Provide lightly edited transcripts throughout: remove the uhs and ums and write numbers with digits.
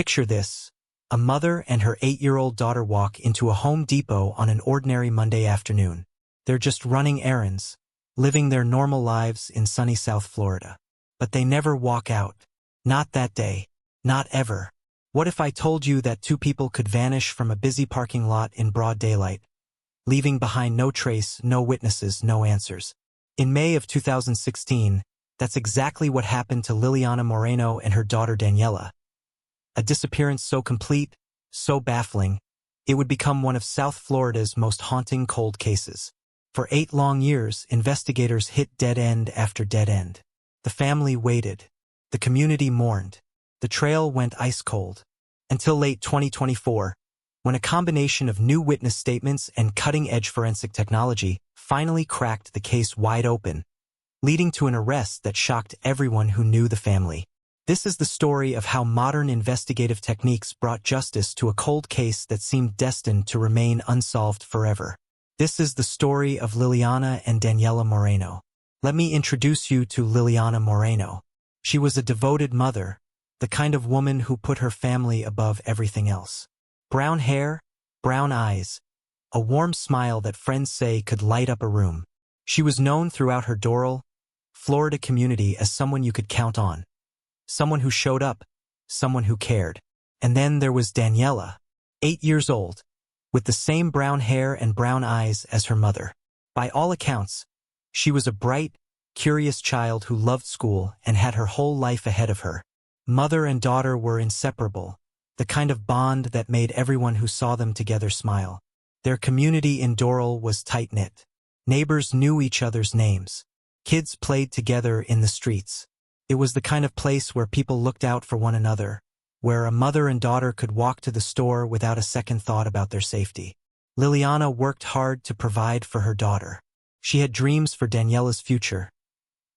Picture this. A mother and her 8-year-old daughter walk into a Home Depot on an ordinary Monday afternoon. They're just running errands, living their normal lives in sunny South Florida. But they never walk out. Not that day. Not ever. What if I told you that two people could vanish from a busy parking lot in broad daylight, leaving behind no trace, no witnesses, no answers? In May of 2016, that's exactly what happened to Liliana Moreno and her daughter Daniella. A disappearance so complete, so baffling, it would become one of South Florida's most haunting cold cases. For 8 long years, investigators hit dead end after dead end. The family waited. The community mourned. The trail went ice cold. Until late 2024, when a combination of new witness statements and cutting-edge forensic technology finally cracked the case wide open, leading to an arrest that shocked everyone who knew the family. This is the story of how modern investigative techniques brought justice to a cold case that seemed destined to remain unsolved forever. This is the story of Liliana and Daniella Moreno. Let me introduce you to Liliana Moreno. She was a devoted mother, the kind of woman who put her family above everything else. Brown hair, brown eyes, a warm smile that friends say could light up a room. She was known throughout her Doral, Florida community as someone you could count on. Someone who showed up, someone who cared. And then there was Daniella, 8 years old, with the same brown hair and brown eyes as her mother. By all accounts, she was a bright, curious child who loved school and had her whole life ahead of her. Mother and daughter were inseparable, the kind of bond that made everyone who saw them together smile. Their community in Doral was tight-knit. Neighbors knew each other's names. Kids played together in the streets. It was the kind of place where people looked out for one another, where a mother and daughter could walk to the store without a second thought about their safety. Liliana worked hard to provide for her daughter. She had dreams for Daniella's future.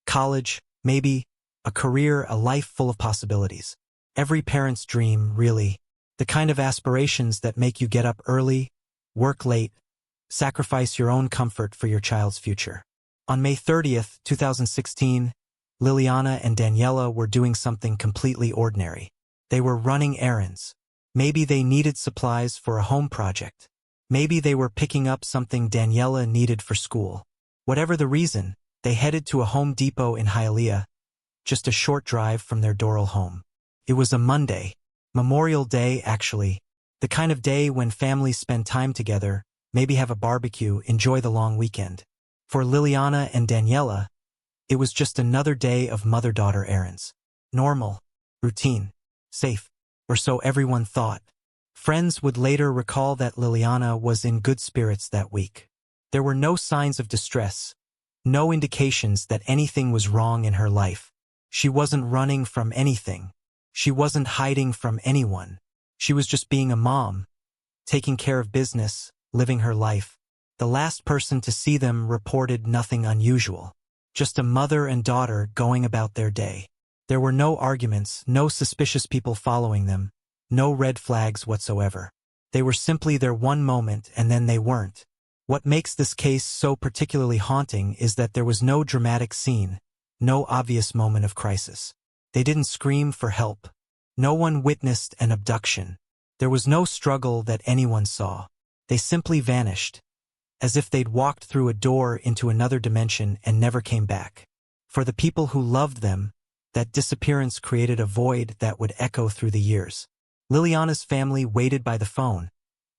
College, maybe, a career, a life full of possibilities. Every parent's dream, really. The kind of aspirations that make you get up early, work late, sacrifice your own comfort for your child's future. On May 30th, 2016, Liliana and Daniella were doing something completely ordinary. They were running errands. Maybe they needed supplies for a home project. Maybe they were picking up something Daniella needed for school. Whatever the reason, they headed to a Home Depot in Hialeah, just a short drive from their Doral home. It was a Monday, Memorial Day actually, the kind of day when families spend time together, maybe have a barbecue, enjoy the long weekend. For Liliana and Daniella, it was just another day of mother-daughter errands. Normal, routine, safe, or so everyone thought. Friends would later recall that Liliana was in good spirits that week. There were no signs of distress, no indications that anything was wrong in her life. She wasn't running from anything. She wasn't hiding from anyone. She was just being a mom, taking care of business, living her life. The last person to see them reported nothing unusual. Just a mother and daughter going about their day. There were no arguments, no suspicious people following them, no red flags whatsoever. They were simply their one moment and then they weren't. What makes this case so particularly haunting is that there was no dramatic scene, no obvious moment of crisis. They didn't scream for help. No one witnessed an abduction. There was no struggle that anyone saw. They simply vanished, as if they'd walked through a door into another dimension and never came back. For the people who loved them, that disappearance created a void that would echo through the years. Liliana's family waited by the phone,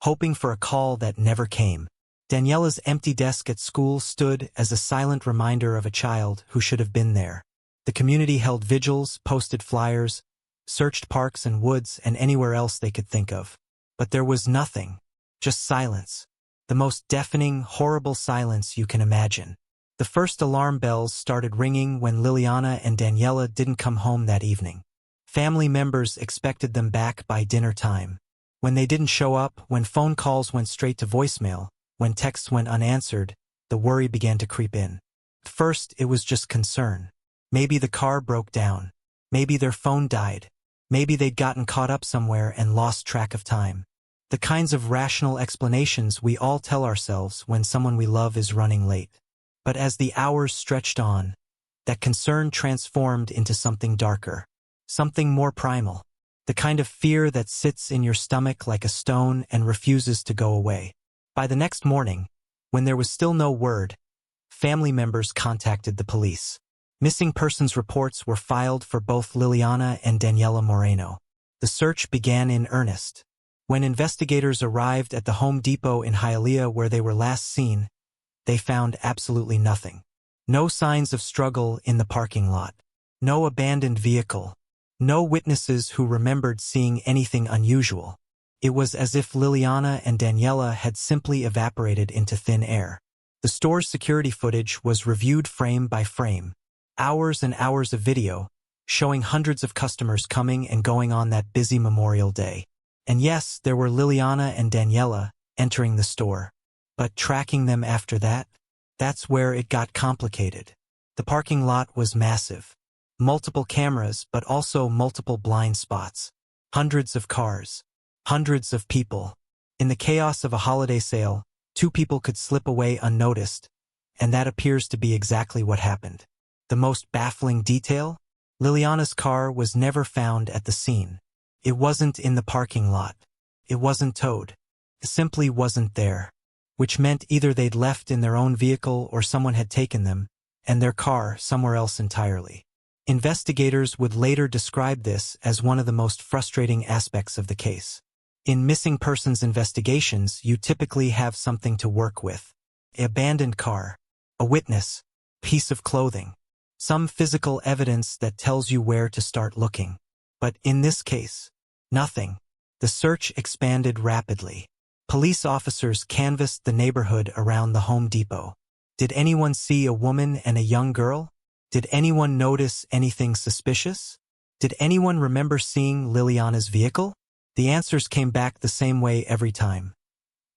hoping for a call that never came. Daniella's empty desk at school stood as a silent reminder of a child who should have been there. The community held vigils, posted flyers, searched parks and woods and anywhere else they could think of. But there was nothing, just silence. The most deafening, horrible silence you can imagine. The first alarm bells started ringing when Liliana and Daniella didn't come home that evening. Family members expected them back by dinner time. When they didn't show up, when phone calls went straight to voicemail, when texts went unanswered, the worry began to creep in. At first, it was just concern. Maybe the car broke down. Maybe their phone died. Maybe they'd gotten caught up somewhere and lost track of time. The kinds of rational explanations we all tell ourselves when someone we love is running late. But as the hours stretched on, that concern transformed into something darker, something more primal. The kind of fear that sits in your stomach like a stone and refuses to go away. By the next morning, when there was still no word, family members contacted the police. Missing persons reports were filed for both Liliana and Daniella Moreno. The search began in earnest. When investigators arrived at the Home Depot in Hialeah where they were last seen, they found absolutely nothing. No signs of struggle in the parking lot. No abandoned vehicle. No witnesses who remembered seeing anything unusual. It was as if Liliana and Daniella had simply evaporated into thin air. The store's security footage was reviewed frame by frame. Hours and hours of video, showing hundreds of customers coming and going on that busy Memorial Day. And yes, there were Liliana and Daniella entering the store. But tracking them after that? That's where it got complicated. The parking lot was massive. Multiple cameras, but also multiple blind spots. Hundreds of cars. Hundreds of people. In the chaos of a holiday sale, 2 people could slip away unnoticed, and that appears to be exactly what happened. The most baffling detail? Liliana's car was never found at the scene. It wasn't in the parking lot. It wasn't towed. It simply wasn't there. Which meant either they'd left in their own vehicle or someone had taken them, and their car somewhere else entirely. Investigators would later describe this as one of the most frustrating aspects of the case. In missing persons investigations, you typically have something to work with. An abandoned car, a witness, piece of clothing, some physical evidence that tells you where to start looking. But in this case, nothing. The search expanded rapidly. Police officers canvassed the neighborhood around the Home Depot. Did anyone see a woman and a young girl? Did anyone notice anything suspicious? Did anyone remember seeing Liliana's vehicle? The answers came back the same way every time.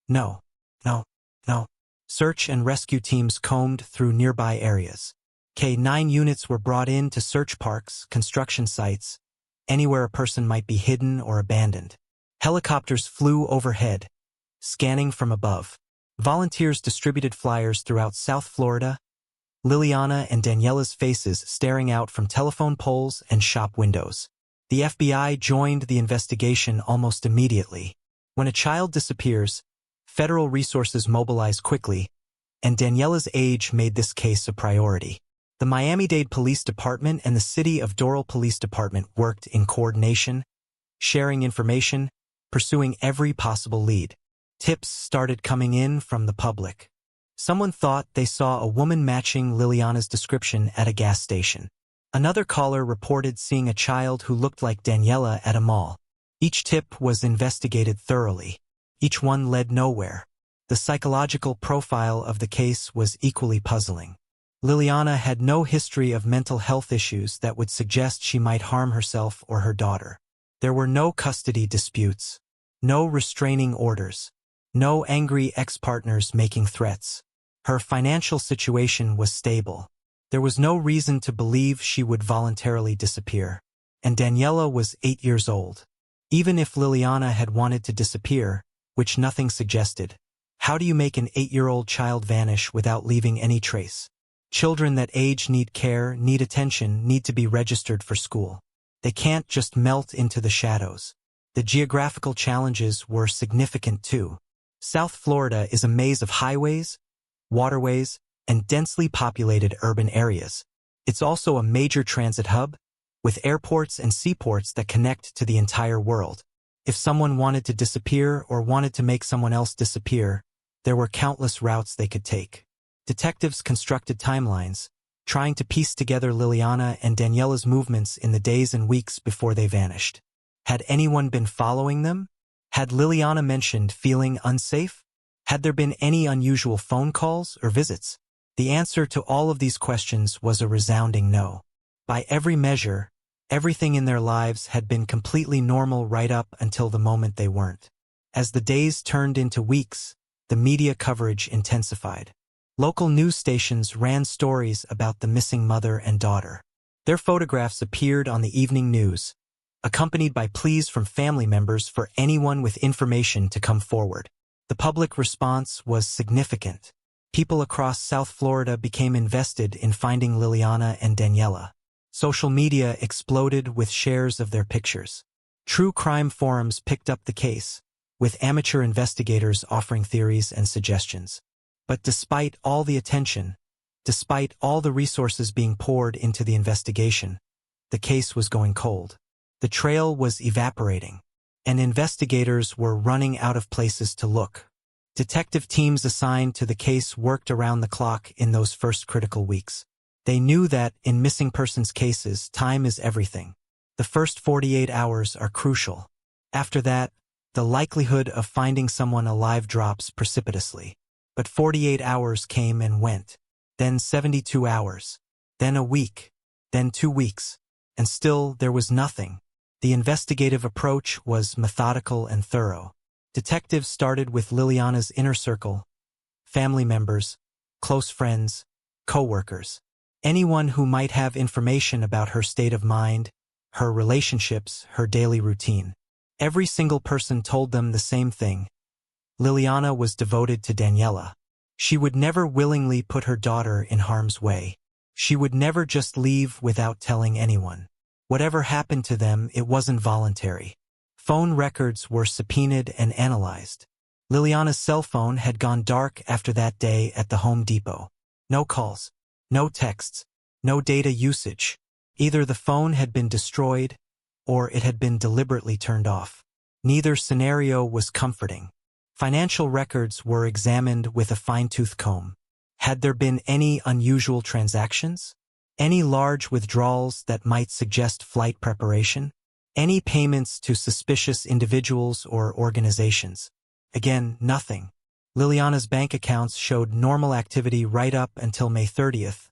No, no, no. Search and rescue teams combed through nearby areas. K-9 units were brought in to search parks, construction sites, anywhere a person might be hidden or abandoned. Helicopters flew overhead, scanning from above. Volunteers distributed flyers throughout South Florida, Liliana and Daniella's faces staring out from telephone poles and shop windows. The FBI joined the investigation almost immediately. When a child disappears, federal resources mobilize quickly, and Daniella's age made this case a priority. The Miami-Dade Police Department and the City of Doral Police Department worked in coordination, sharing information, pursuing every possible lead. Tips started coming in from the public. Someone thought they saw a woman matching Liliana's description at a gas station. Another caller reported seeing a child who looked like Daniella at a mall. Each tip was investigated thoroughly. Each one led nowhere. The psychological profile of the case was equally puzzling. Liliana had no history of mental health issues that would suggest she might harm herself or her daughter. There were no custody disputes, no restraining orders, no angry ex-partners making threats. Her financial situation was stable. There was no reason to believe she would voluntarily disappear. And Daniella was 8 years old. Even if Liliana had wanted to disappear, which nothing suggested, how do you make an 8-year-old child vanish without leaving any trace? Children that age need care, need attention, need to be registered for school. They can't just melt into the shadows. The geographical challenges were significant too. South Florida is a maze of highways, waterways, and densely populated urban areas. It's also a major transit hub, with airports and seaports that connect to the entire world. If someone wanted to disappear or wanted to make someone else disappear, there were countless routes they could take. Detectives constructed timelines, trying to piece together Liliana and Daniella's movements in the days and weeks before they vanished. Had anyone been following them? Had Liliana mentioned feeling unsafe? Had there been any unusual phone calls or visits? The answer to all of these questions was a resounding no. By every measure, everything in their lives had been completely normal right up until the moment they weren't. As the days turned into weeks, the media coverage intensified. Local news stations ran stories about the missing mother and daughter. Their photographs appeared on the evening news, accompanied by pleas from family members for anyone with information to come forward. The public response was significant. People across South Florida became invested in finding Liliana and Daniella. Social media exploded with shares of their pictures. True crime forums picked up the case, with amateur investigators offering theories and suggestions. But despite all the attention, despite all the resources being poured into the investigation, the case was going cold. The trail was evaporating, and investigators were running out of places to look. Detective teams assigned to the case worked around the clock in those first critical weeks. They knew that, in missing persons cases, time is everything. The first 48 hours are crucial. After that, the likelihood of finding someone alive drops precipitously. But 48 hours came and went, then 72 hours, then a week, then 2 weeks, and still there was nothing. The investigative approach was methodical and thorough. Detectives started with Liliana's inner circle, family members, close friends, co-workers, anyone who might have information about her state of mind, her relationships, her daily routine. Every single person told them the same thing. Liliana was devoted to Daniella. She would never willingly put her daughter in harm's way. She would never just leave without telling anyone. Whatever happened to them, it wasn't voluntary. Phone records were subpoenaed and analyzed. Liliana's cell phone had gone dark after that day at the Home Depot. No calls, no texts, no data usage. Either the phone had been destroyed, or it had been deliberately turned off. Neither scenario was comforting. Financial records were examined with a fine-tooth comb. Had there been any unusual transactions? Any large withdrawals that might suggest flight preparation? Any payments to suspicious individuals or organizations? Again, nothing. Liliana's bank accounts showed normal activity right up until May 30th,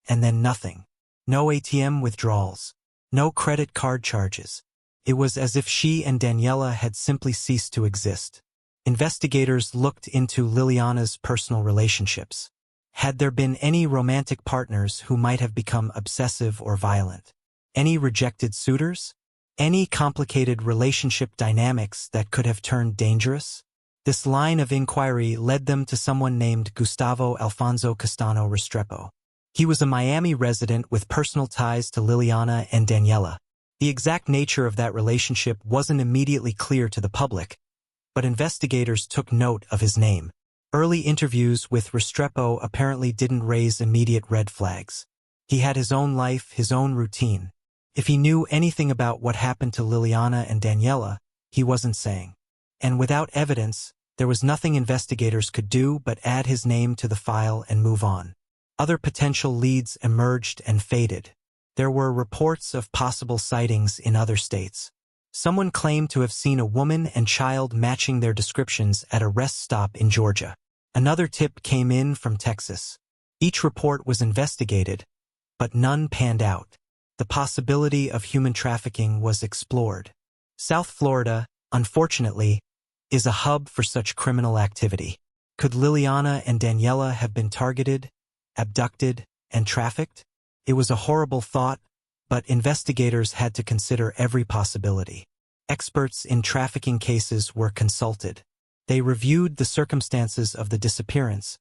and then nothing. No ATM withdrawals. No credit card charges. It was as if she and Daniella had simply ceased to exist. Investigators looked into Liliana's personal relationships. Had there been any romantic partners who might have become obsessive or violent? Any rejected suitors? Any complicated relationship dynamics that could have turned dangerous? This line of inquiry led them to someone named Gustavo Alfonso Castano Restrepo. He was a Miami resident with personal ties to Liliana and Daniella. The exact nature of that relationship wasn't immediately clear to the public, but investigators took note of his name. Early interviews with Restrepo apparently didn't raise immediate red flags. He had his own life, his own routine. If he knew anything about what happened to Liliana and Daniella, he wasn't saying. And without evidence, there was nothing investigators could do but add his name to the file and move on. Other potential leads emerged and faded. There were reports of possible sightings in other states. Someone claimed to have seen a woman and child matching their descriptions at a rest stop in Georgia. Another tip came in from Texas. Each report was investigated, but none panned out. The possibility of human trafficking was explored. South Florida, unfortunately, is a hub for such criminal activity. Could Liliana and Daniella have been targeted, abducted, and trafficked? It was a horrible thought, but investigators had to consider every possibility. Experts in trafficking cases were consulted. They reviewed the circumstances of the disappearance,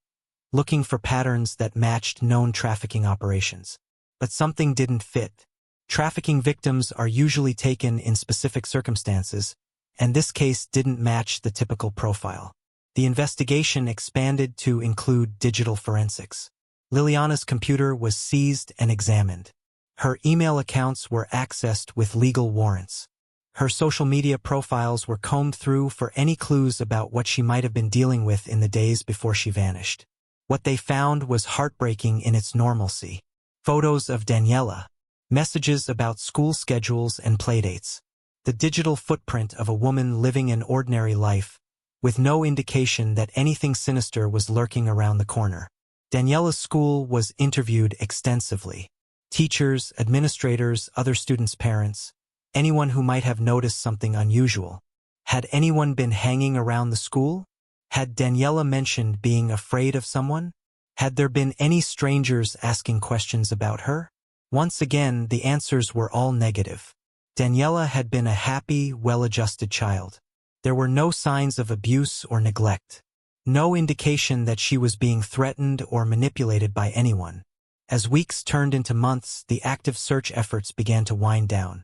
looking for patterns that matched known trafficking operations. But something didn't fit. Trafficking victims are usually taken in specific circumstances, and this case didn't match the typical profile. The investigation expanded to include digital forensics. Liliana's computer was seized and examined. Her email accounts were accessed with legal warrants. Her social media profiles were combed through for any clues about what she might have been dealing with in the days before she vanished. What they found was heartbreaking in its normalcy. Photos of Daniella, messages about school schedules and playdates, the digital footprint of a woman living an ordinary life, with no indication that anything sinister was lurking around the corner. Daniella's school was interviewed extensively. Teachers, administrators, other students' parents, anyone who might have noticed something unusual. Had anyone been hanging around the school? Had Daniella mentioned being afraid of someone? Had there been any strangers asking questions about her? Once again, the answers were all negative. Daniella had been a happy, well-adjusted child. There were no signs of abuse or neglect. No indication that she was being threatened or manipulated by anyone. As weeks turned into months, the active search efforts began to wind down.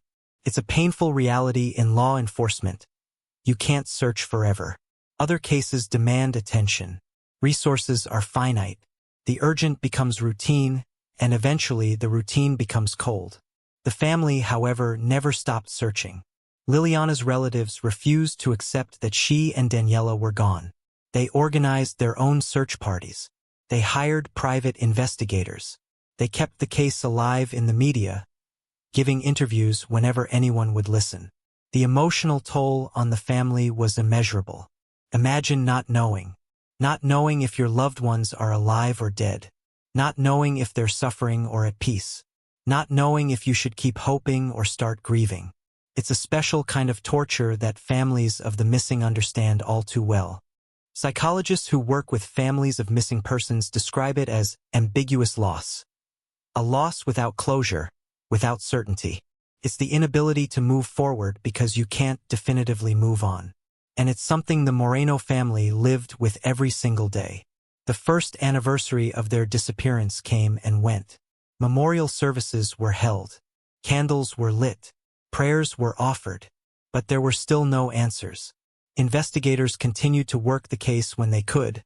It's a painful reality in law enforcement. You can't search forever. Other cases demand attention. Resources are finite. The urgent becomes routine, and eventually the routine becomes cold. The family, however, never stopped searching. Liliana's relatives refused to accept that she and Daniella were gone. They organized their own search parties. They hired private investigators. They kept the case alive in the media, giving interviews whenever anyone would listen. The emotional toll on the family was immeasurable. Imagine not knowing if your loved ones are alive or dead, not knowing if they're suffering or at peace, not knowing if you should keep hoping or start grieving. It's a special kind of torture that families of the missing understand all too well. Psychologists who work with families of missing persons describe it as ambiguous loss. A loss without closure, without certainty. It's the inability to move forward because you can't definitively move on. And it's something the Moreno family lived with every single day. The first anniversary of their disappearance came and went. Memorial services were held. Candles were lit. Prayers were offered. But there were still no answers. Investigators continued to work the case when they could,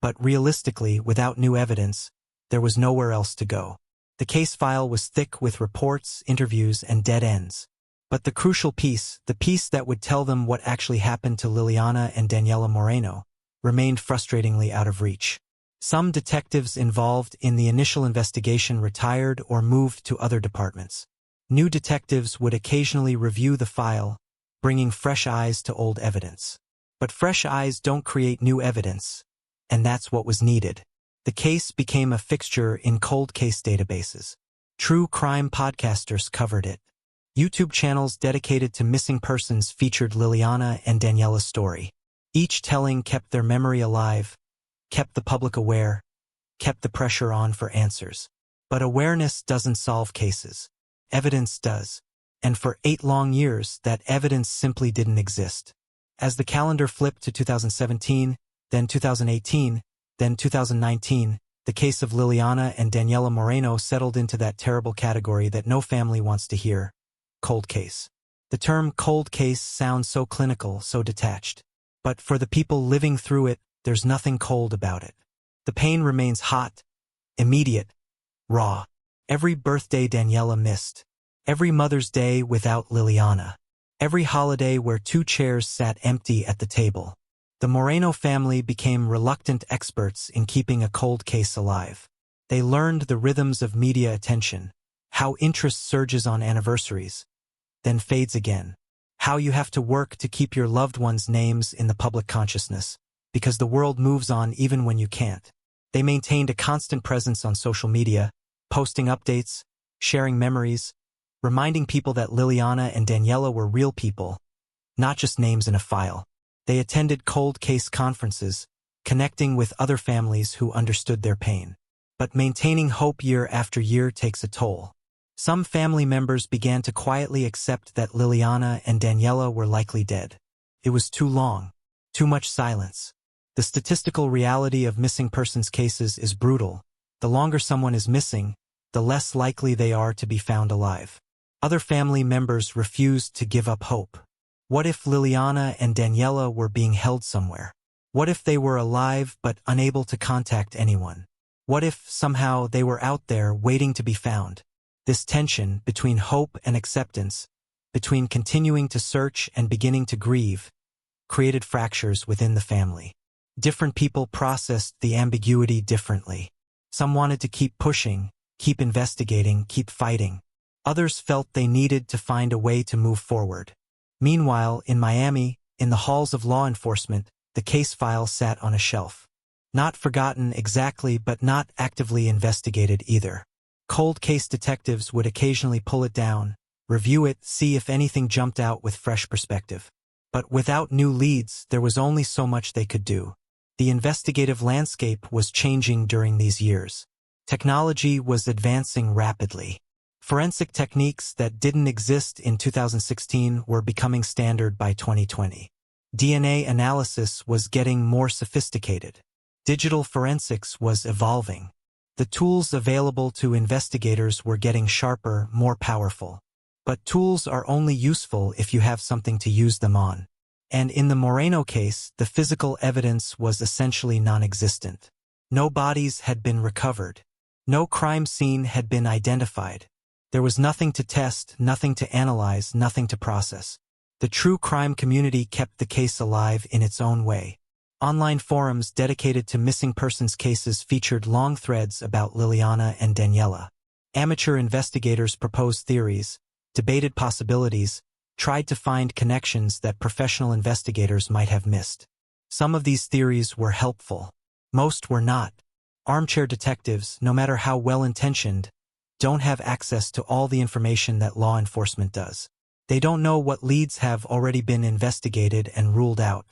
but realistically, without new evidence, there was nowhere else to go. The case file was thick with reports, interviews, and dead ends. But the crucial piece, the piece that would tell them what actually happened to Liliana and Daniella Moreno, remained frustratingly out of reach. Some detectives involved in the initial investigation retired or moved to other departments. New detectives would occasionally review the file, bringing fresh eyes to old evidence. But fresh eyes don't create new evidence, and that's what was needed. The case became a fixture in cold case databases. True crime podcasters covered it. YouTube channels dedicated to missing persons featured Liliana and Daniella's story. Each telling kept their memory alive, kept the public aware, kept the pressure on for answers. But awareness doesn't solve cases. Evidence does. And for 8 long years, that evidence simply didn't exist. As the calendar flipped to 2017, then 2018, then 2019, the case of Liliana and Daniella Moreno settled into that terrible category that no family wants to hear: cold case. The term cold case sounds so clinical, so detached. But for the people living through it, there's nothing cold about it. The pain remains hot, immediate, raw. Every birthday Daniella missed. Every Mother's Day without Liliana. Every holiday where 2 chairs sat empty at the table. The Moreno family became reluctant experts in keeping a cold case alive. They learned the rhythms of media attention, how interest surges on anniversaries, then fades again, how you have to work to keep your loved ones' names in the public consciousness, because the world moves on even when you can't. They maintained a constant presence on social media, posting updates, sharing memories, reminding people that Liliana and Daniella were real people, not just names in a file. They attended cold case conferences, connecting with other families who understood their pain. But maintaining hope year after year takes a toll. Some family members began to quietly accept that Liliana and Daniella were likely dead. It was too long, too much silence. The statistical reality of missing persons cases is brutal. The longer someone is missing, the less likely they are to be found alive. Other family members refused to give up hope. What if Liliana and Daniella were being held somewhere? What if they were alive but unable to contact anyone? What if somehow they were out there waiting to be found? This tension between hope and acceptance, between continuing to search and beginning to grieve, created fractures within the family. Different people processed the ambiguity differently. Some wanted to keep pushing, keep investigating, keep fighting. Others felt they needed to find a way to move forward. Meanwhile, in Miami, in the halls of law enforcement, the case file sat on a shelf. Not forgotten exactly, but not actively investigated either. Cold case detectives would occasionally pull it down, review it, see if anything jumped out with fresh perspective. But without new leads, there was only so much they could do. The investigative landscape was changing during these years. Technology was advancing rapidly. Forensic techniques that didn't exist in 2016 were becoming standard by 2020. DNA analysis was getting more sophisticated. Digital forensics was evolving. The tools available to investigators were getting sharper, more powerful. But tools are only useful if you have something to use them on. And in the Moreno case, the physical evidence was essentially non-existent. No bodies had been recovered. No crime scene had been identified. There was nothing to test, nothing to analyze, nothing to process. The true crime community kept the case alive in its own way. Online forums dedicated to missing persons cases featured long threads about Liliana and Daniella. Amateur investigators proposed theories, debated possibilities, tried to find connections that professional investigators might have missed. Some of these theories were helpful. Most were not. Armchair detectives, no matter how well-intentioned, don't have access to all the information that law enforcement does. They don't know what leads have already been investigated and ruled out.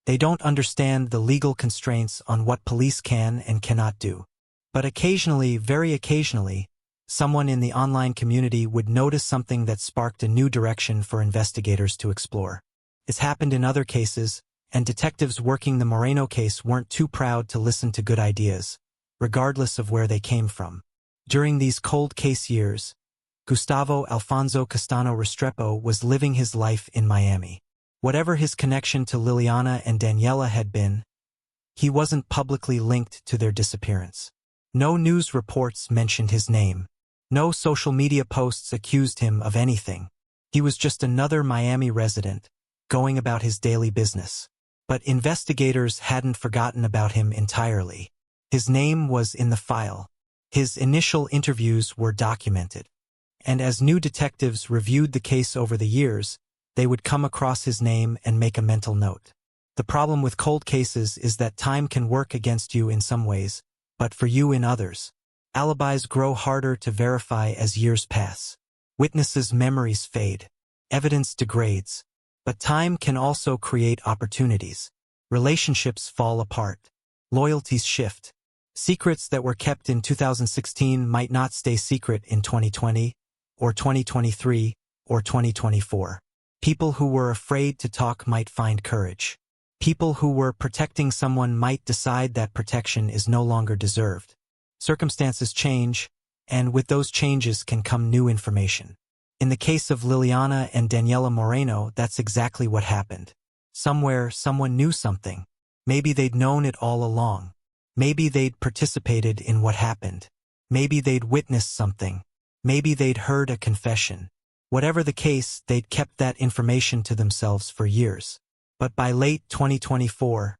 They don't understand the legal constraints on what police can and cannot do. But occasionally, very occasionally, someone in the online community would notice something that sparked a new direction for investigators to explore. It's happened in other cases, and detectives working the Moreno case weren't too proud to listen to good ideas, regardless of where they came from. During these cold case years, Gustavo Alfonso Castano Restrepo was living his life in Miami. Whatever his connection to Liliana and Daniella had been, he wasn't publicly linked to their disappearance. No news reports mentioned his name. No social media posts accused him of anything. He was just another Miami resident, going about his daily business. But investigators hadn't forgotten about him entirely. His name was in the file. His initial interviews were documented. And as new detectives reviewed the case over the years, they would come across his name and make a mental note. The problem with cold cases is that time can work against you in some ways, but for you in others. Alibis grow harder to verify as years pass. Witnesses' memories fade. Evidence degrades. But time can also create opportunities. Relationships fall apart. Loyalties shift. Secrets that were kept in 2016 might not stay secret in 2020, or 2023, or 2024. People who were afraid to talk might find courage. People who were protecting someone might decide that protection is no longer deserved. Circumstances change, and with those changes can come new information. In the case of Liliana and Daniella Moreno, that's exactly what happened. Somewhere, someone knew something. Maybe they'd known it all along. Maybe they'd participated in what happened. Maybe they'd witnessed something. Maybe they'd heard a confession. Whatever the case, they'd kept that information to themselves for years. But by late 2024,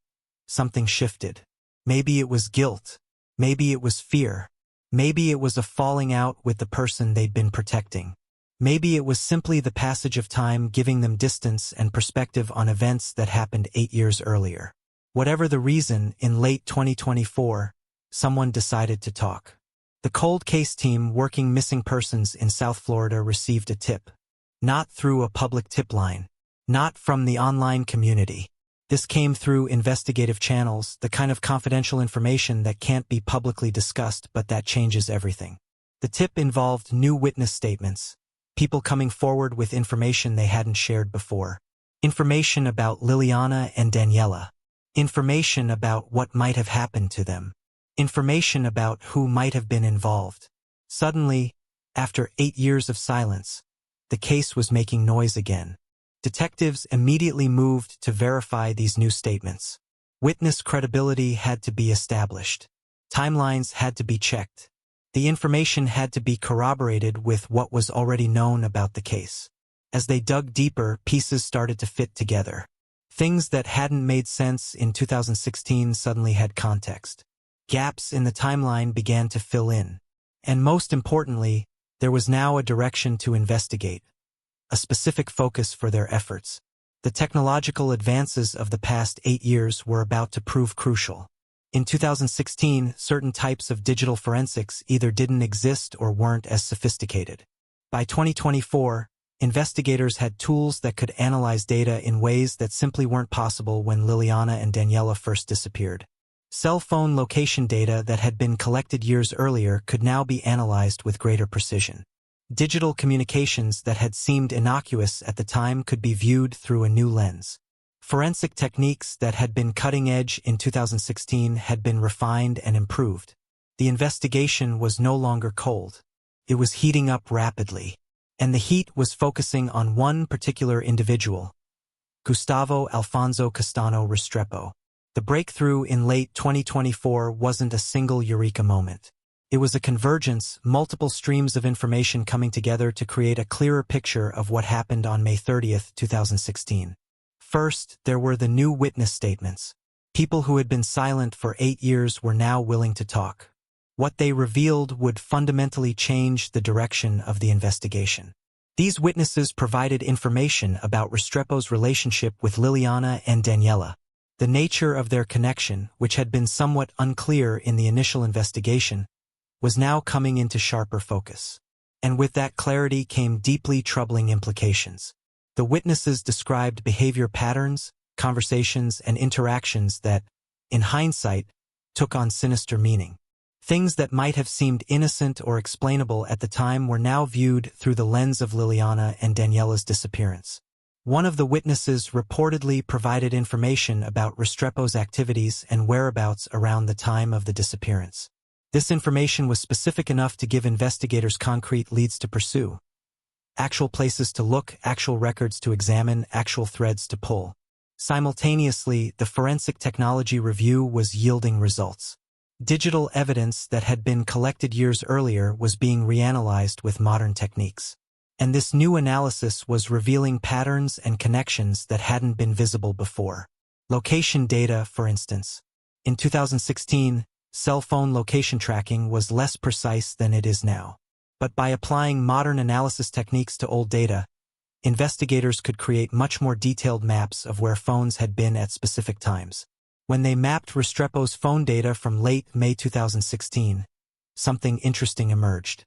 something shifted. Maybe it was guilt. Maybe it was fear. Maybe it was a falling out with the person they'd been protecting. Maybe it was simply the passage of time giving them distance and perspective on events that happened 8 years earlier. Whatever the reason, in late 2024, someone decided to talk. The cold case team working missing persons in South Florida received a tip. Not through a public tip line. Not from the online community. This came through investigative channels, the kind of confidential information that can't be publicly discussed but that changes everything. The tip involved new witness statements. People coming forward with information they hadn't shared before. Information about Liliana and Daniella. Information about what might have happened to them. Information about who might have been involved. Suddenly, after 8 years of silence, the case was making noise again. Detectives immediately moved to verify these new statements. Witness credibility had to be established. Timelines had to be checked. The information had to be corroborated with what was already known about the case. As they dug deeper, pieces started to fit together. Things that hadn't made sense in 2016 suddenly had context. Gaps in the timeline began to fill in. And most importantly, there was now a direction to investigate. A specific focus for their efforts. The technological advances of the past 8 years were about to prove crucial. In 2016, certain types of digital forensics either didn't exist or weren't as sophisticated. By 2024, investigators had tools that could analyze data in ways that simply weren't possible when Liliana and Daniella first disappeared. Cell phone location data that had been collected years earlier could now be analyzed with greater precision. Digital communications that had seemed innocuous at the time could be viewed through a new lens. Forensic techniques that had been cutting-edge in 2016 had been refined and improved. The investigation was no longer cold. It was heating up rapidly. And the heat was focusing on one particular individual, Gustavo Alfonso Castano Restrepo. The breakthrough in late 2024 wasn't a single eureka moment. It was a convergence, multiple streams of information coming together to create a clearer picture of what happened on May 30th, 2016. First, there were the new witness statements. People who had been silent for 8 years were now willing to talk. What they revealed would fundamentally change the direction of the investigation. These witnesses provided information about Restrepo's relationship with Liliana and Daniella. The nature of their connection, which had been somewhat unclear in the initial investigation, was now coming into sharper focus. And with that clarity came deeply troubling implications. The witnesses described behavior patterns, conversations, and interactions that, in hindsight, took on sinister meaning. Things that might have seemed innocent or explainable at the time were now viewed through the lens of Liliana and Daniella's disappearance. One of the witnesses reportedly provided information about Restrepo's activities and whereabouts around the time of the disappearance. This information was specific enough to give investigators concrete leads to pursue. Actual places to look, actual records to examine, actual threads to pull. Simultaneously, the forensic technology review was yielding results. Digital evidence that had been collected years earlier was being reanalyzed with modern techniques. And this new analysis was revealing patterns and connections that hadn't been visible before. Location data, for instance. In 2016, cell phone location tracking was less precise than it is now. But by applying modern analysis techniques to old data, investigators could create much more detailed maps of where phones had been at specific times. When they mapped Restrepo's phone data from late May 2016, something interesting emerged.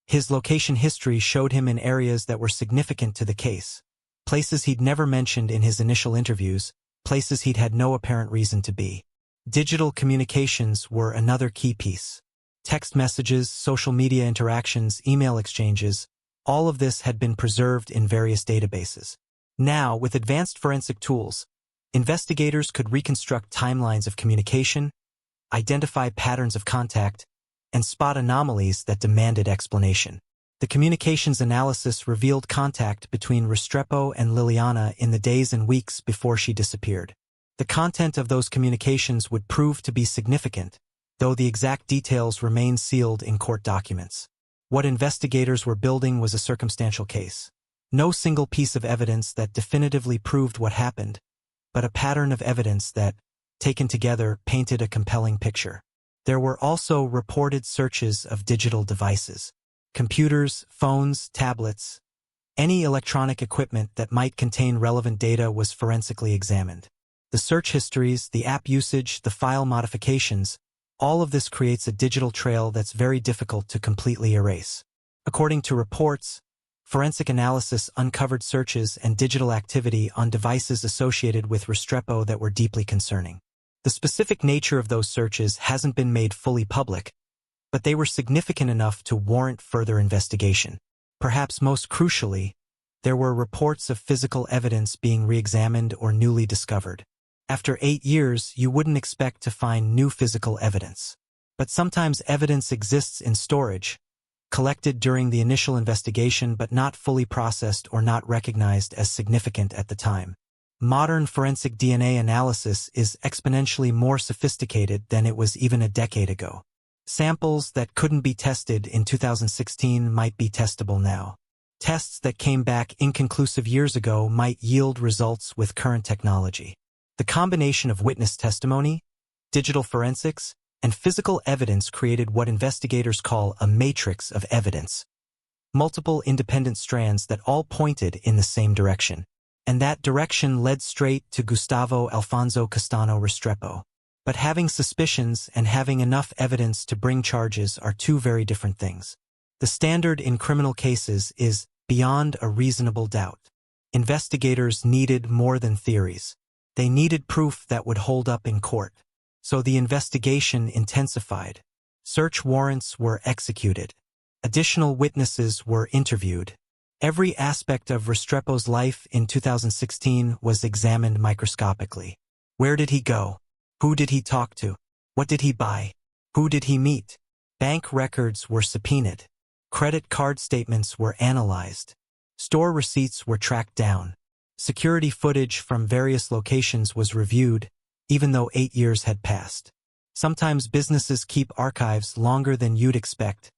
His location history showed him in areas that were significant to the case, places he'd never mentioned in his initial interviews, places he'd had no apparent reason to be. Digital communications were another key piece. Text messages, social media interactions, email exchanges, all of this had been preserved in various databases. Now, with advanced forensic tools, investigators could reconstruct timelines of communication, identify patterns of contact, and spot anomalies that demanded explanation. The communications analysis revealed contact between Restrepo and Liliana in the days and weeks before she disappeared. The content of those communications would prove to be significant, though the exact details remain sealed in court documents. What investigators were building was a circumstantial case. No single piece of evidence that definitively proved what happened, but a pattern of evidence that, taken together, painted a compelling picture. There were also reported searches of digital devices. Computers, phones, tablets, any electronic equipment that might contain relevant data was forensically examined. The search histories, the app usage, the file modifications, all of this creates a digital trail that's very difficult to completely erase. According to reports, forensic analysis uncovered searches and digital activity on devices associated with Restrepo that were deeply concerning. The specific nature of those searches hasn't been made fully public, but they were significant enough to warrant further investigation. Perhaps most crucially, there were reports of physical evidence being re-examined or newly discovered. After 8 years, you wouldn't expect to find new physical evidence. But sometimes evidence exists in storage, collected during the initial investigation but not fully processed or not recognized as significant at the time. Modern forensic DNA analysis is exponentially more sophisticated than it was even a decade ago. Samples that couldn't be tested in 2016 might be testable now. Tests that came back inconclusive years ago might yield results with current technology. The combination of witness testimony, digital forensics, and physical evidence created what investigators call a matrix of evidence. Multiple independent strands that all pointed in the same direction. And that direction led straight to Gustavo Alfonso Castano Restrepo. But having suspicions and having enough evidence to bring charges are two very different things. The standard in criminal cases is beyond a reasonable doubt. Investigators needed more than theories. They needed proof that would hold up in court. So the investigation intensified. Search warrants were executed. Additional witnesses were interviewed. Every aspect of Restrepo's life in 2016 was examined microscopically. Where did he go? Who did he talk to? What did he buy? Who did he meet? Bank records were subpoenaed. Credit card statements were analyzed. Store receipts were tracked down. Security footage from various locations was reviewed, even though 8 years had passed. Sometimes businesses keep archives longer than you'd expect,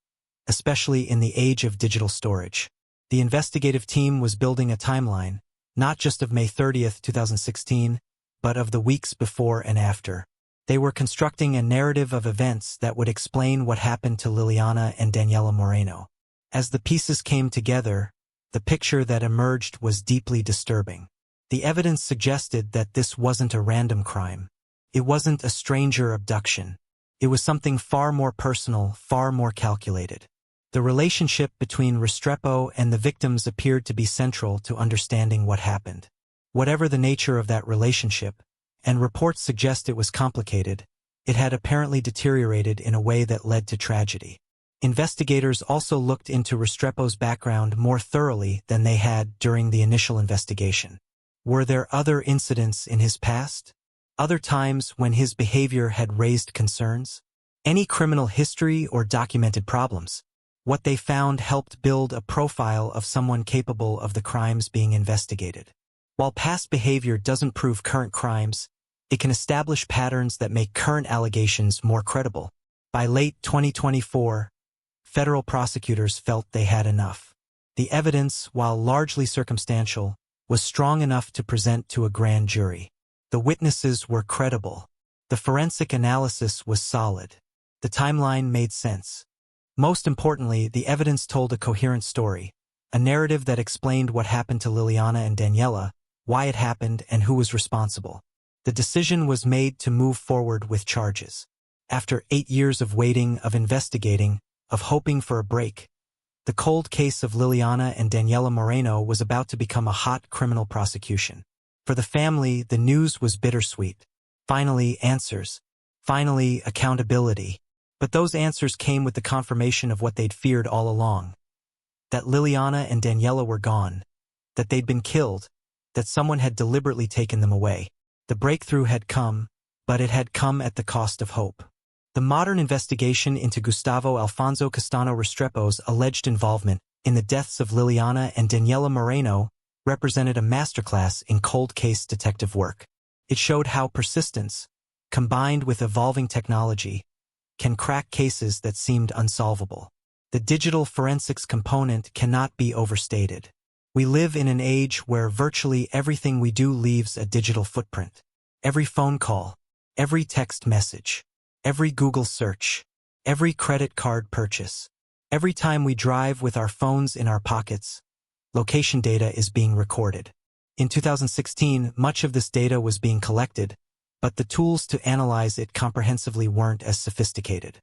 especially in the age of digital storage. The investigative team was building a timeline, not just of May 30th, 2016, but of the weeks before and after. They were constructing a narrative of events that would explain what happened to Liliana and Daniella Moreno. As the pieces came together, the picture that emerged was deeply disturbing. The evidence suggested that this wasn't a random crime. It wasn't a stranger abduction. It was something far more personal, far more calculated. The relationship between Restrepo and the victims appeared to be central to understanding what happened. Whatever the nature of that relationship, and reports suggest it was complicated, it had apparently deteriorated in a way that led to tragedy. Investigators also looked into Restrepo's background more thoroughly than they had during the initial investigation. Were there other incidents in his past? Other times when his behavior had raised concerns? Any criminal history or documented problems? What they found helped build a profile of someone capable of the crimes being investigated. While past behavior doesn't prove current crimes, it can establish patterns that make current allegations more credible. By late 2024, federal prosecutors felt they had enough. The evidence, while largely circumstantial, was strong enough to present to a grand jury. The witnesses were credible. The forensic analysis was solid. The timeline made sense. Most importantly, the evidence told a coherent story, a narrative that explained what happened to Liliana and Daniella, why it happened, and who was responsible. The decision was made to move forward with charges. After 8 years of waiting, of investigating, of hoping for a break, the cold case of Liliana and Daniella Moreno was about to become a hot criminal prosecution. For the family, the news was bittersweet. Finally, answers. Finally, accountability. But those answers came with the confirmation of what they'd feared all along. That Liliana and Daniella were gone. That they'd been killed. That someone had deliberately taken them away. The breakthrough had come, but it had come at the cost of hope. The modern investigation into Gustavo Alfonso Castano Restrepo's alleged involvement in the deaths of Liliana and Daniella Moreno represented a masterclass in cold case detective work. It showed how persistence, combined with evolving technology, can crack cases that seemed unsolvable. The digital forensics component cannot be overstated. We live in an age where virtually everything we do leaves a digital footprint. Every phone call, every text message, every Google search, every credit card purchase, every time we drive with our phones in our pockets, location data is being recorded. In 2016, much of this data was being collected, but the tools to analyze it comprehensively weren't as sophisticated.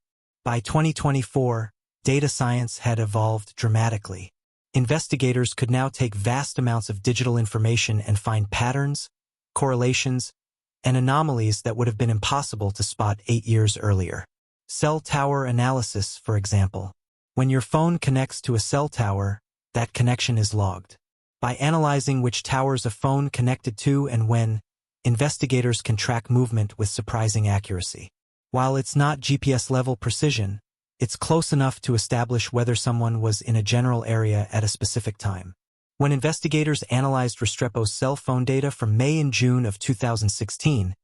By 2024, data science had evolved dramatically. Investigators could now take vast amounts of digital information and find patterns, correlations, and anomalies that would have been impossible to spot 8 years earlier. Cell tower analysis, for example. When your phone connects to a cell tower, that connection is logged. By analyzing which towers a phone connected to and when, investigators can track movement with surprising accuracy. While it's not GPS-level precision, it's close enough to establish whether someone was in a general area at a specific time. When investigators analyzed Restrepo's cell phone data from May and June of 2016,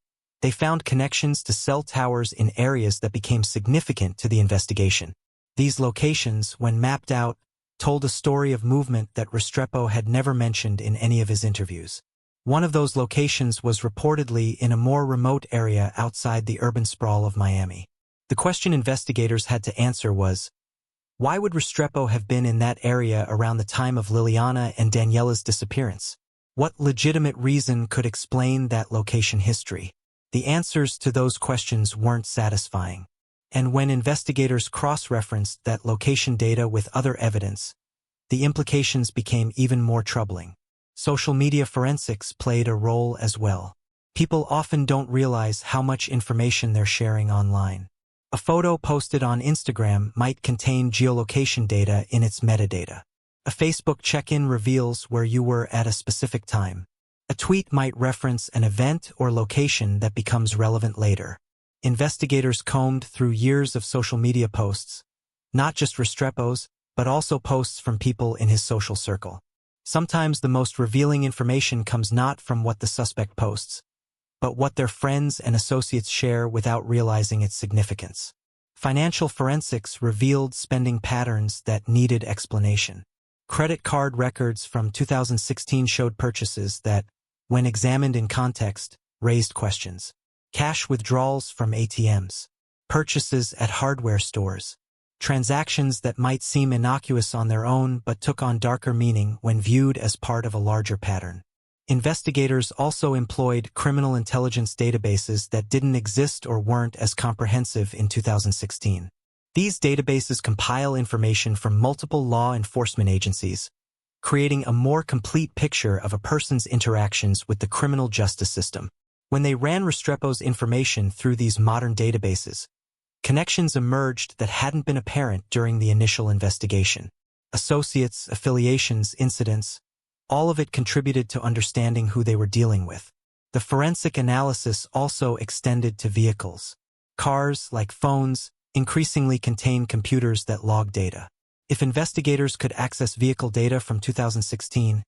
they found connections to cell towers in areas that became significant to the investigation. These locations, when mapped out, told a story of movement that Restrepo had never mentioned in any of his interviews. One of those locations was reportedly in a more remote area outside the urban sprawl of Miami. The question investigators had to answer was, why would Restrepo have been in that area around the time of Liliana and Daniella's disappearance? What legitimate reason could explain that location history? The answers to those questions weren't satisfying. And when investigators cross-referenced that location data with other evidence, the implications became even more troubling. Social media forensics played a role as well. People often don't realize how much information they're sharing online. A photo posted on Instagram might contain geolocation data in its metadata. A Facebook check-in reveals where you were at a specific time. A tweet might reference an event or location that becomes relevant later. Investigators combed through years of social media posts, not just Restrepo's, but also posts from people in his social circle. Sometimes the most revealing information comes not from what the suspect posts, but what their friends and associates share without realizing its significance. Financial forensics revealed spending patterns that needed explanation. Credit card records from 2016 showed purchases that, when examined in context, raised questions. Cash withdrawals from ATMs, purchases at hardware stores, transactions that might seem innocuous on their own but took on darker meaning when viewed as part of a larger pattern. Investigators also employed criminal intelligence databases that didn't exist or weren't as comprehensive in 2016. These databases compile information from multiple law enforcement agencies, creating a more complete picture of a person's interactions with the criminal justice system. When they ran Restrepo's information through these modern databases, connections emerged that hadn't been apparent during the initial investigation. Associates, affiliations, incidents, all of it contributed to understanding who they were dealing with. The forensic analysis also extended to vehicles. Cars, like phones, increasingly contain computers that log data. If investigators could access vehicle data from 2016,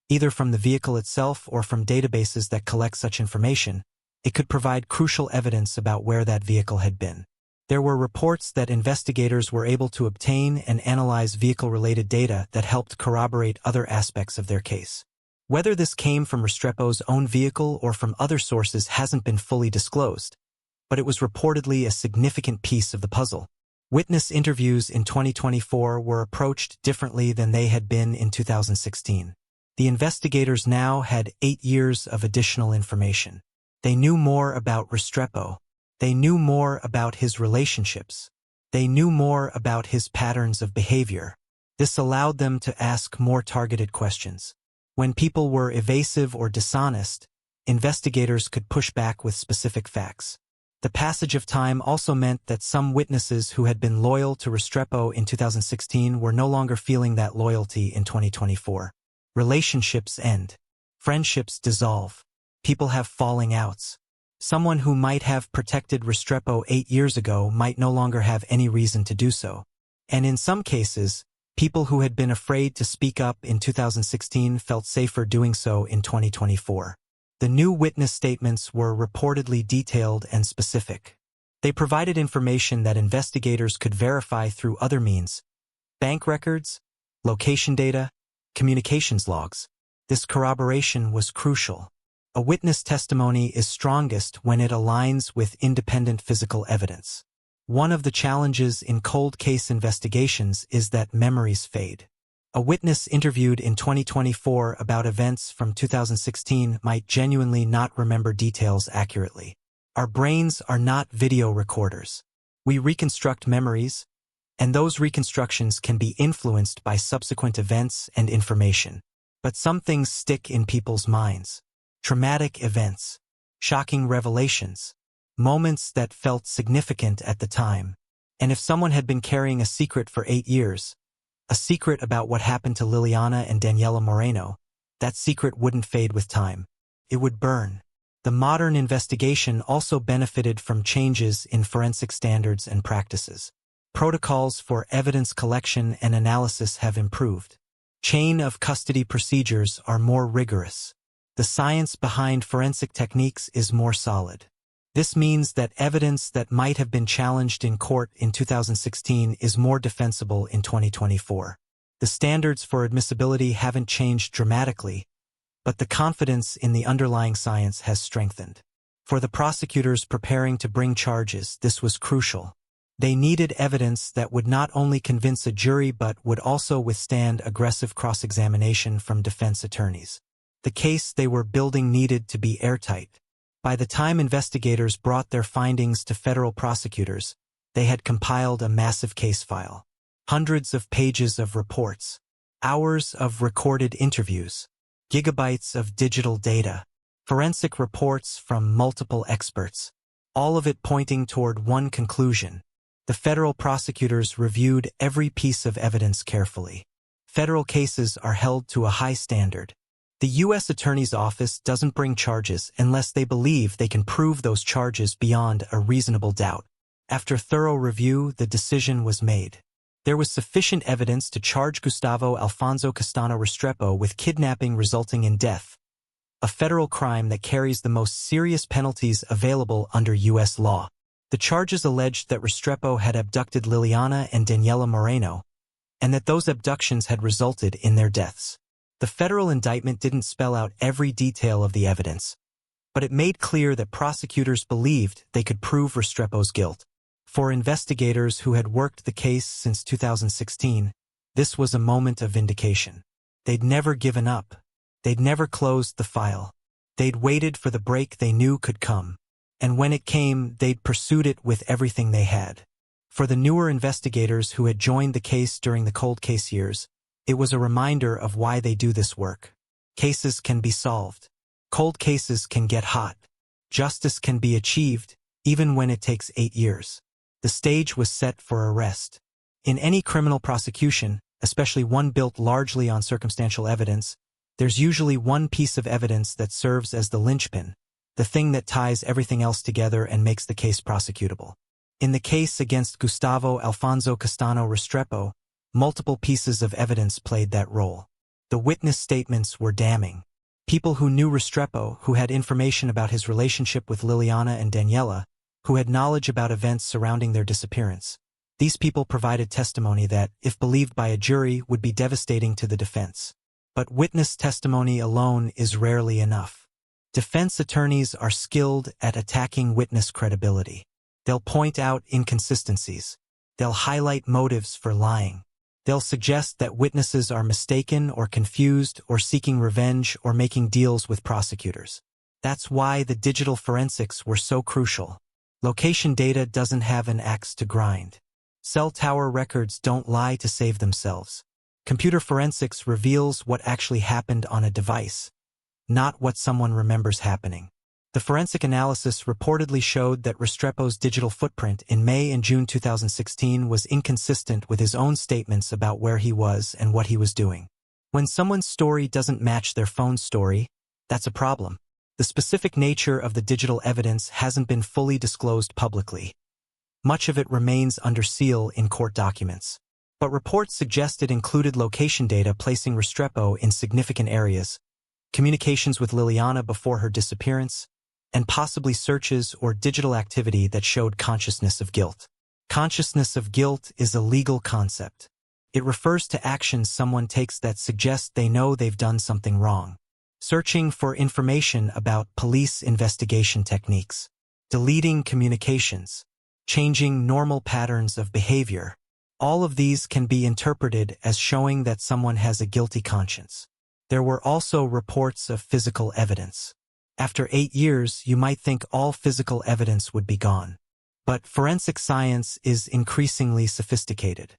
either from the vehicle itself or from databases that collect such information, it could provide crucial evidence about where that vehicle had been. There were reports that investigators were able to obtain and analyze vehicle-related data that helped corroborate other aspects of their case. Whether this came from Restrepo's own vehicle or from other sources hasn't been fully disclosed, but it was reportedly a significant piece of the puzzle. Witness interviews in 2024 were approached differently than they had been in 2016. The investigators now had 8 years of additional information. They knew more about Restrepo. They knew more about his relationships. They knew more about his patterns of behavior. This allowed them to ask more targeted questions. When people were evasive or dishonest, investigators could push back with specific facts. The passage of time also meant that some witnesses who had been loyal to Restrepo in 2016 were no longer feeling that loyalty in 2024. Relationships end. Friendships dissolve. People have falling outs. Someone who might have protected Restrepo 8 years ago might no longer have any reason to do so. And in some cases, people who had been afraid to speak up in 2016 felt safer doing so in 2024. The new witness statements were reportedly detailed and specific. They provided information that investigators could verify through other means: bank records, location data, communications logs. This corroboration was crucial. A witness testimony is strongest when it aligns with independent physical evidence. One of the challenges in cold case investigations is that memories fade. A witness interviewed in 2024 about events from 2016 might genuinely not remember details accurately. Our brains are not video recorders. We reconstruct memories, and those reconstructions can be influenced by subsequent events and information. But some things stick in people's minds. Traumatic events, shocking revelations, moments that felt significant at the time. And if someone had been carrying a secret for 8 years, a secret about what happened to Liliana and Daniella Moreno, that secret wouldn't fade with time. It would burn. The modern investigation also benefited from changes in forensic standards and practices. Protocols for evidence collection and analysis have improved. Chain of custody procedures are more rigorous. The science behind forensic techniques is more solid. This means that evidence that might have been challenged in court in 2016 is more defensible in 2024. The standards for admissibility haven't changed dramatically, but the confidence in the underlying science has strengthened. For the prosecutors preparing to bring charges, this was crucial. They needed evidence that would not only convince a jury but would also withstand aggressive cross-examination from defense attorneys. The case they were building needed to be airtight. By the time investigators brought their findings to federal prosecutors, they had compiled a massive case file. Hundreds of pages of reports, hours of recorded interviews, gigabytes of digital data, forensic reports from multiple experts, all of it pointing toward one conclusion. The federal prosecutors reviewed every piece of evidence carefully. Federal cases are held to a high standard. The U.S. Attorney's Office doesn't bring charges unless they believe they can prove those charges beyond a reasonable doubt. After thorough review, the decision was made. There was sufficient evidence to charge Gustavo Alfonso Castano Restrepo with kidnapping resulting in death, a federal crime that carries the most serious penalties available under U.S. law. The charges alleged that Restrepo had abducted Liliana and Daniella Moreno, and that those abductions had resulted in their deaths. The federal indictment didn't spell out every detail of the evidence, but it made clear that prosecutors believed they could prove Restrepo's guilt. For investigators who had worked the case since 2016, this was a moment of vindication. They'd never given up. They'd never closed the file. They'd waited for the break they knew could come. And when it came, they'd pursued it with everything they had. For the newer investigators who had joined the case during the cold case years, it was a reminder of why they do this work. Cases can be solved. Cold cases can get hot. Justice can be achieved, even when it takes 8 years. The stage was set for arrest. In any criminal prosecution, especially one built largely on circumstantial evidence, there's usually one piece of evidence that serves as the linchpin, the thing that ties everything else together and makes the case prosecutable. In the case against Gustavo Alfonso Castano Restrepo, multiple pieces of evidence played that role. The witness statements were damning. People who knew Restrepo, who had information about his relationship with Liliana and Daniella, who had knowledge about events surrounding their disappearance. These people provided testimony that, if believed by a jury, would be devastating to the defense. But witness testimony alone is rarely enough. Defense attorneys are skilled at attacking witness credibility. They'll point out inconsistencies. They'll highlight motives for lying. They'll suggest that witnesses are mistaken or confused or seeking revenge or making deals with prosecutors. That's why the digital forensics were so crucial. Location data doesn't have an axe to grind. Cell tower records don't lie to save themselves. Computer forensics reveals what actually happened on a device, not what someone remembers happening. The forensic analysis reportedly showed that Restrepo's digital footprint in May and June 2016 was inconsistent with his own statements about where he was and what he was doing. When someone's story doesn't match their phone story, that's a problem. The specific nature of the digital evidence hasn't been fully disclosed publicly. Much of it remains under seal in court documents. But reports suggest it included location data placing Restrepo in significant areas, communications with Liliana before her disappearance, and possibly searches or digital activity that showed consciousness of guilt. Consciousness of guilt is a legal concept. It refers to actions someone takes that suggest they know they've done something wrong. Searching for information about police investigation techniques, deleting communications, changing normal patterns of behavior. All of these can be interpreted as showing that someone has a guilty conscience. There were also reports of physical evidence. After 8 years, you might think all physical evidence would be gone. But forensic science is increasingly sophisticated.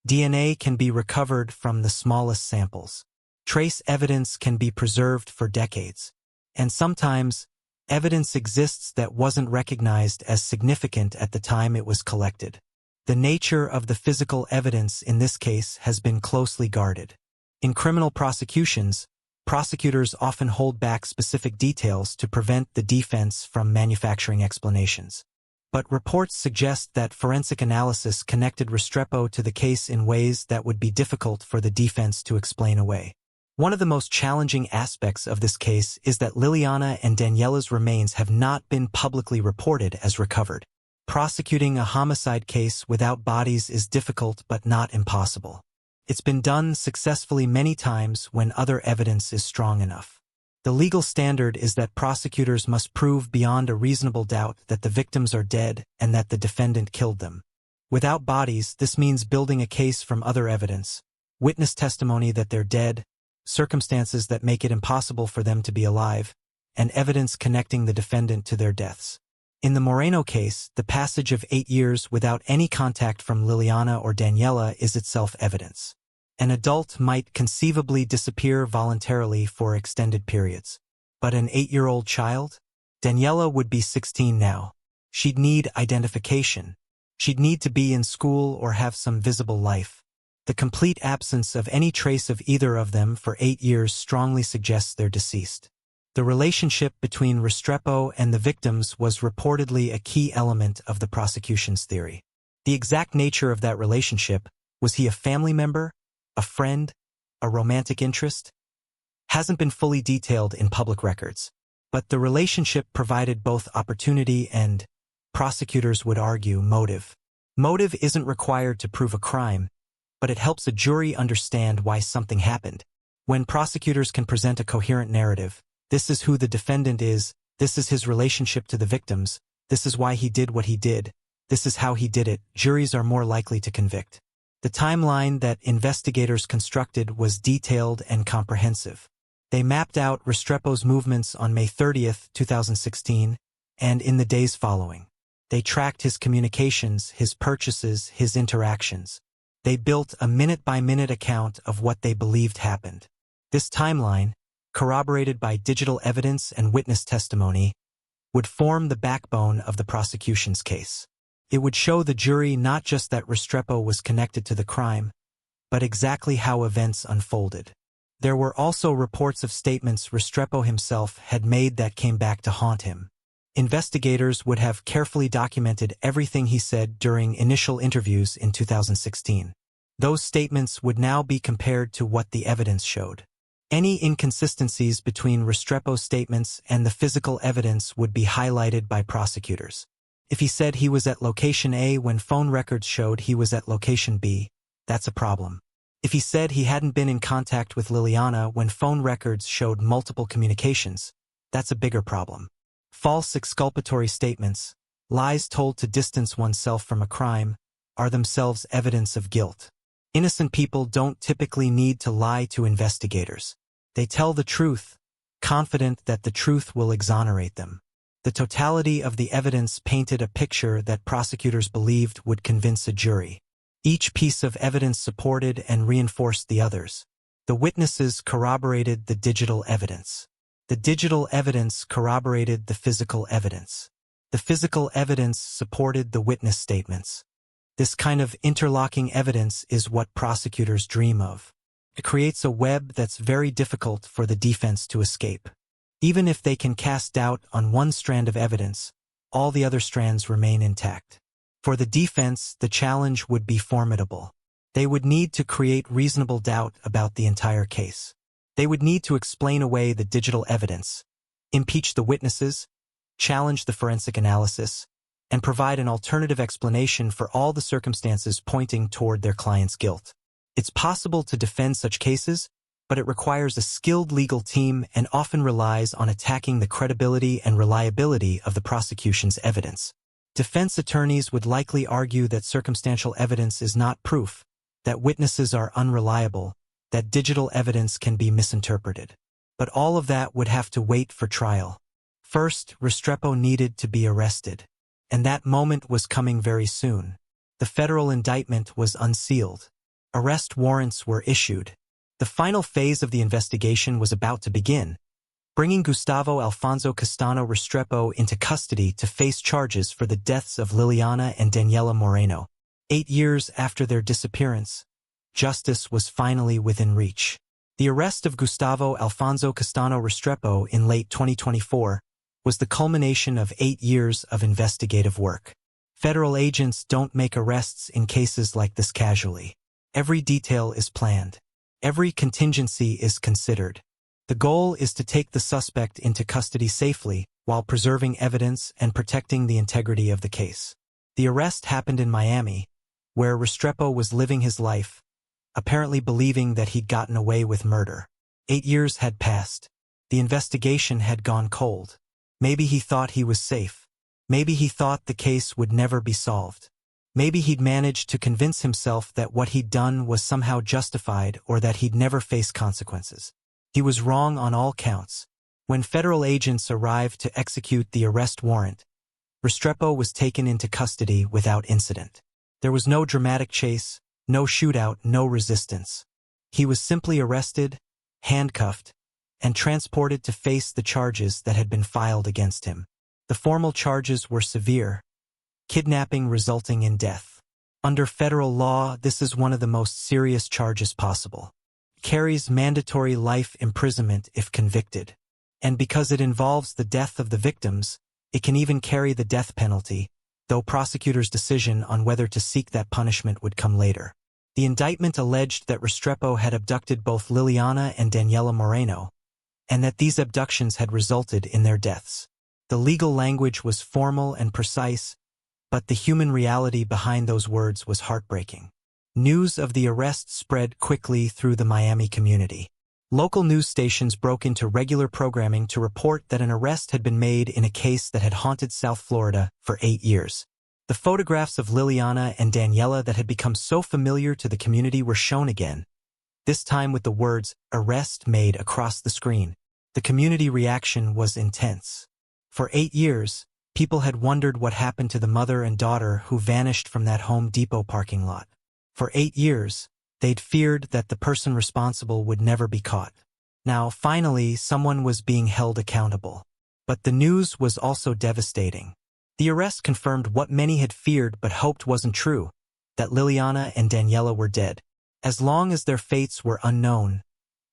DNA can be recovered from the smallest samples. Trace evidence can be preserved for decades. And sometimes, evidence exists that wasn't recognized as significant at the time it was collected. The nature of the physical evidence in this case has been closely guarded. In criminal prosecutions, prosecutors often hold back specific details to prevent the defense from manufacturing explanations. But reports suggest that forensic analysis connected Restrepo to the case in ways that would be difficult for the defense to explain away. One of the most challenging aspects of this case is that Liliana and Daniella's remains have not been publicly reported as recovered. Prosecuting a homicide case without bodies is difficult but not impossible. It's been done successfully many times when other evidence is strong enough. The legal standard is that prosecutors must prove beyond a reasonable doubt that the victims are dead and that the defendant killed them. Without bodies, this means building a case from other evidence, witness testimony that they're dead, circumstances that make it impossible for them to be alive, and evidence connecting the defendant to their deaths. In the Moreno case, the passage of 8 years without any contact from Liliana or Daniella is itself evidence. An adult might conceivably disappear voluntarily for extended periods. But an 8-year-old child? Daniella would be 16 now. She'd need identification. She'd need to be in school or have some visible life. The complete absence of any trace of either of them for 8 years strongly suggests they're deceased. The relationship between Restrepo and the victims was reportedly a key element of the prosecution's theory. The exact nature of that relationship, Was he a family member, a friend, a romantic interest? Hasn't been fully detailed in public records. But the relationship provided both opportunity and, prosecutors would argue, motive. Motive isn't required to prove a crime, but it helps a jury understand why something happened. When prosecutors can present a coherent narrative, this is who the defendant is, this is his relationship to the victims, this is why he did what he did, this is how he did it, juries are more likely to convict. The timeline that investigators constructed was detailed and comprehensive. They mapped out Restrepo's movements on May 30, 2016, and in the days following. They tracked his communications, his purchases, his interactions. They built a minute-by-minute account of what they believed happened. This timeline, corroborated by digital evidence and witness testimony, would form the backbone of the prosecution's case. It would show the jury not just that Restrepo was connected to the crime, but exactly how events unfolded. There were also reports of statements Restrepo himself had made that came back to haunt him. Investigators would have carefully documented everything he said during initial interviews in 2016. Those statements would now be compared to what the evidence showed. Any inconsistencies between Restrepo's statements and the physical evidence would be highlighted by prosecutors. If he said he was at location A when phone records showed he was at location B, that's a problem. If he said he hadn't been in contact with Liliana when phone records showed multiple communications, that's a bigger problem. False exculpatory statements, lies told to distance oneself from a crime, are themselves evidence of guilt. Innocent people don't typically need to lie to investigators. They tell the truth, confident that the truth will exonerate them. The totality of the evidence painted a picture that prosecutors believed would convince a jury. Each piece of evidence supported and reinforced the others. The witnesses corroborated the digital evidence. The digital evidence corroborated the physical evidence. The physical evidence supported the witness statements. This kind of interlocking evidence is what prosecutors dream of. It creates a web that's very difficult for the defense to escape. Even if they can cast doubt on one strand of evidence, all the other strands remain intact. For the defense, the challenge would be formidable. They would need to create reasonable doubt about the entire case. They would need to explain away the digital evidence, impeach the witnesses, challenge the forensic analysis, and provide an alternative explanation for all the circumstances pointing toward their client's guilt. It's possible to defend such cases, but it requires a skilled legal team and often relies on attacking the credibility and reliability of the prosecution's evidence. Defense attorneys would likely argue that circumstantial evidence is not proof, that witnesses are unreliable, that digital evidence can be misinterpreted. But all of that would have to wait for trial. First, Restrepo needed to be arrested. And that moment was coming very soon. The federal indictment was unsealed. Arrest warrants were issued. The final phase of the investigation was about to begin, bringing Gustavo Alfonso Castano Restrepo into custody to face charges for the deaths of Liliana and Daniella Moreno. 8 years after their disappearance, justice was finally within reach. The arrest of Gustavo Alfonso Castano Restrepo in late 2024 was the culmination of 8 years of investigative work. Federal agents don't make arrests in cases like this casually. Every detail is planned. Every contingency is considered. The goal is to take the suspect into custody safely while preserving evidence and protecting the integrity of the case. The arrest happened in Miami, where Restrepo was living his life, apparently believing that he'd gotten away with murder. 8 years had passed. The investigation had gone cold. Maybe he thought he was safe. Maybe he thought the case would never be solved. Maybe he'd managed to convince himself that what he'd done was somehow justified or that he'd never face consequences. He was wrong on all counts. When federal agents arrived to execute the arrest warrant, Restrepo was taken into custody without incident. There was no dramatic chase, no shootout, no resistance. He was simply arrested, handcuffed, and transported to face the charges that had been filed against him. The formal charges were severe: kidnapping resulting in death. Under federal law, this is one of the most serious charges possible. It carries mandatory life imprisonment if convicted. And because it involves the death of the victims, it can even carry the death penalty, though prosecutors' decision on whether to seek that punishment would come later. The indictment alleged that Restrepo had abducted both Liliana and Daniella Moreno, and that these abductions had resulted in their deaths. The legal language was formal and precise, but the human reality behind those words was heartbreaking. News of the arrest spread quickly through the Miami community. Local news stations broke into regular programming to report that an arrest had been made in a case that had haunted South Florida for 8 years. The photographs of Liliana and Daniella that had become so familiar to the community were shown again, this time with the words "arrest" made across the screen. The community reaction was intense. For 8 years, people had wondered what happened to the mother and daughter who vanished from that Home Depot parking lot. For 8 years, they'd feared that the person responsible would never be caught. Now, finally, someone was being held accountable. But the news was also devastating. The arrest confirmed what many had feared but hoped wasn't true, that Liliana and Daniella were dead. As long as their fates were unknown,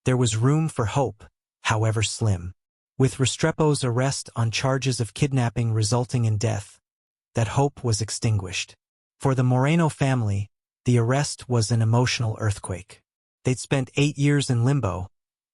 there was room for hope, however slim. With Restrepo's arrest on charges of kidnapping resulting in death, that hope was extinguished. For the Moreno family, the arrest was an emotional earthquake. They'd spent 8 years in limbo,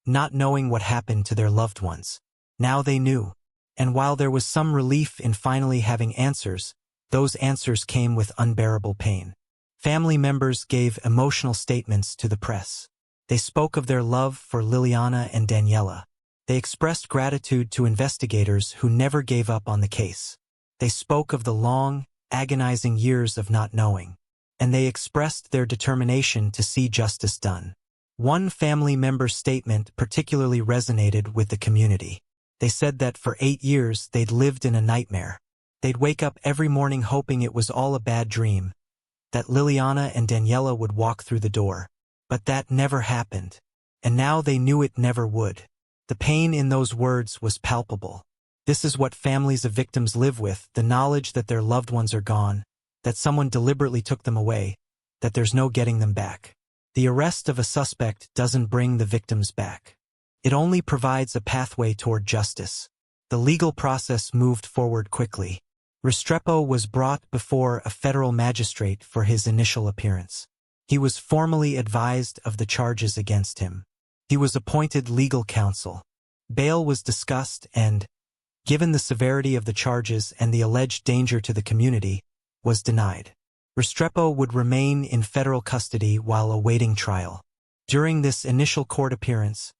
not knowing what happened to their loved ones. Now they knew. And while there was some relief in finally having answers, those answers came with unbearable pain. Family members gave emotional statements to the press. They spoke of their love for Liliana and Daniella. They expressed gratitude to investigators who never gave up on the case. They spoke of the long, agonizing years of not knowing. And they expressed their determination to see justice done. One family member's statement particularly resonated with the community. They said that for 8 years they'd lived in a nightmare. They'd wake up every morning hoping it was all a bad dream, that Liliana and Daniella would walk through the door. But that never happened. And now they knew it never would. The pain in those words was palpable. This is what families of victims live with, the knowledge that their loved ones are gone, that someone deliberately took them away, that there's no getting them back. The arrest of a suspect doesn't bring the victims back. It only provides a pathway toward justice. The legal process moved forward quickly. Restrepo was brought before a federal magistrate for his initial appearance. He was formally advised of the charges against him. He was appointed legal counsel. Bail was discussed and, given the severity of the charges and the alleged danger to the community, was denied. Restrepo would remain in federal custody while awaiting trial. During this initial court appearance,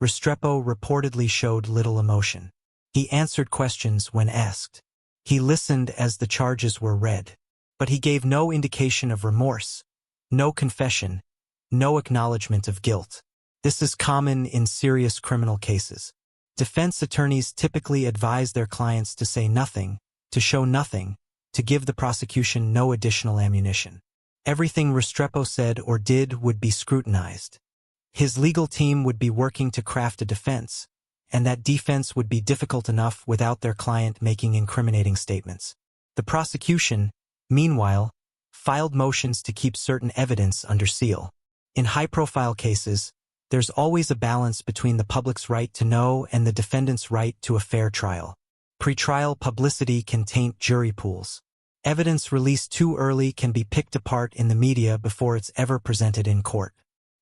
Restrepo reportedly showed little emotion. He answered questions when asked. He listened as the charges were read. But he gave no indication of remorse, no confession, no acknowledgement of guilt. This is common in serious criminal cases. Defense attorneys typically advise their clients to say nothing, to show nothing, to give the prosecution no additional ammunition. Everything Restrepo said or did would be scrutinized. His legal team would be working to craft a defense, and that defense would be difficult enough without their client making incriminating statements. The prosecution, meanwhile, filed motions to keep certain evidence under seal. In high-profile cases, there's always a balance between the public's right to know and the defendant's right to a fair trial. Pretrial publicity can taint jury pools. Evidence released too early can be picked apart in the media before it's ever presented in court.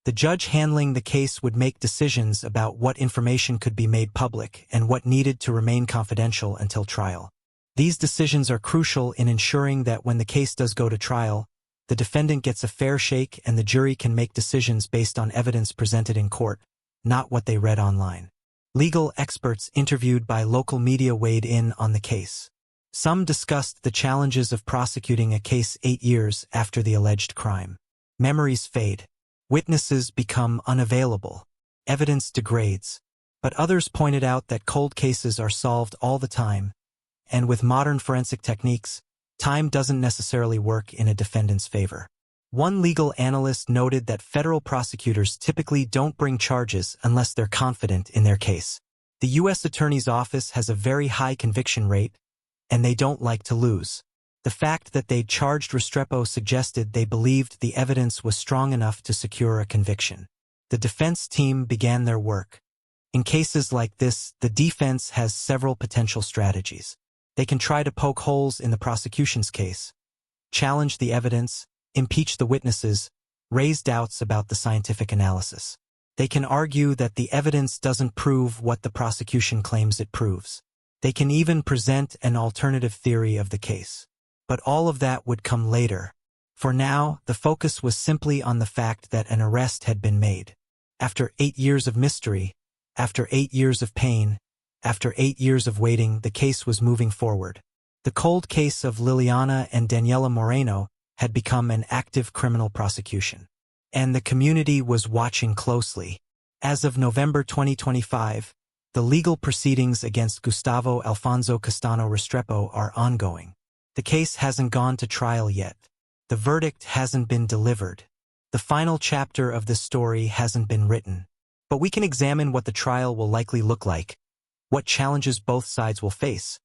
The judge handling the case would make decisions about what information could be made public and what needed to remain confidential until trial. These decisions are crucial in ensuring that when the case does go to trial, the defendant gets a fair shake and the jury can make decisions based on evidence presented in court, not what they read online. Legal experts interviewed by local media weighed in on the case. Some discussed the challenges of prosecuting a case 8 years after the alleged crime. Memories fade. Witnesses become unavailable. Evidence degrades. But others pointed out that cold cases are solved all the time, and with modern forensic techniques, time doesn't necessarily work in a defendant's favor. One legal analyst noted that federal prosecutors typically don't bring charges unless they're confident in their case. The U.S. Attorney's Office has a very high conviction rate, and they don't like to lose. The fact that they charged Restrepo suggested they believed the evidence was strong enough to secure a conviction. The defense team began their work. In cases like this, the defense has several potential strategies. They can try to poke holes in the prosecution's case, challenge the evidence, impeach the witnesses, raise doubts about the scientific analysis. They can argue that the evidence doesn't prove what the prosecution claims it proves. They can even present an alternative theory of the case. But all of that would come later. For now, the focus was simply on the fact that an arrest had been made. After 8 years of mystery, after 8 years of pain, after 8 years of waiting, the case was moving forward. The cold case of Liliana and Daniella Moreno had become an active criminal prosecution. And the community was watching closely. As of November 2025, the legal proceedings against Gustavo Alfonso Castano Restrepo are ongoing. The case hasn't gone to trial yet. The verdict hasn't been delivered. The final chapter of this story hasn't been written. But we can examine what the trial will likely look like, what challenges both sides will face,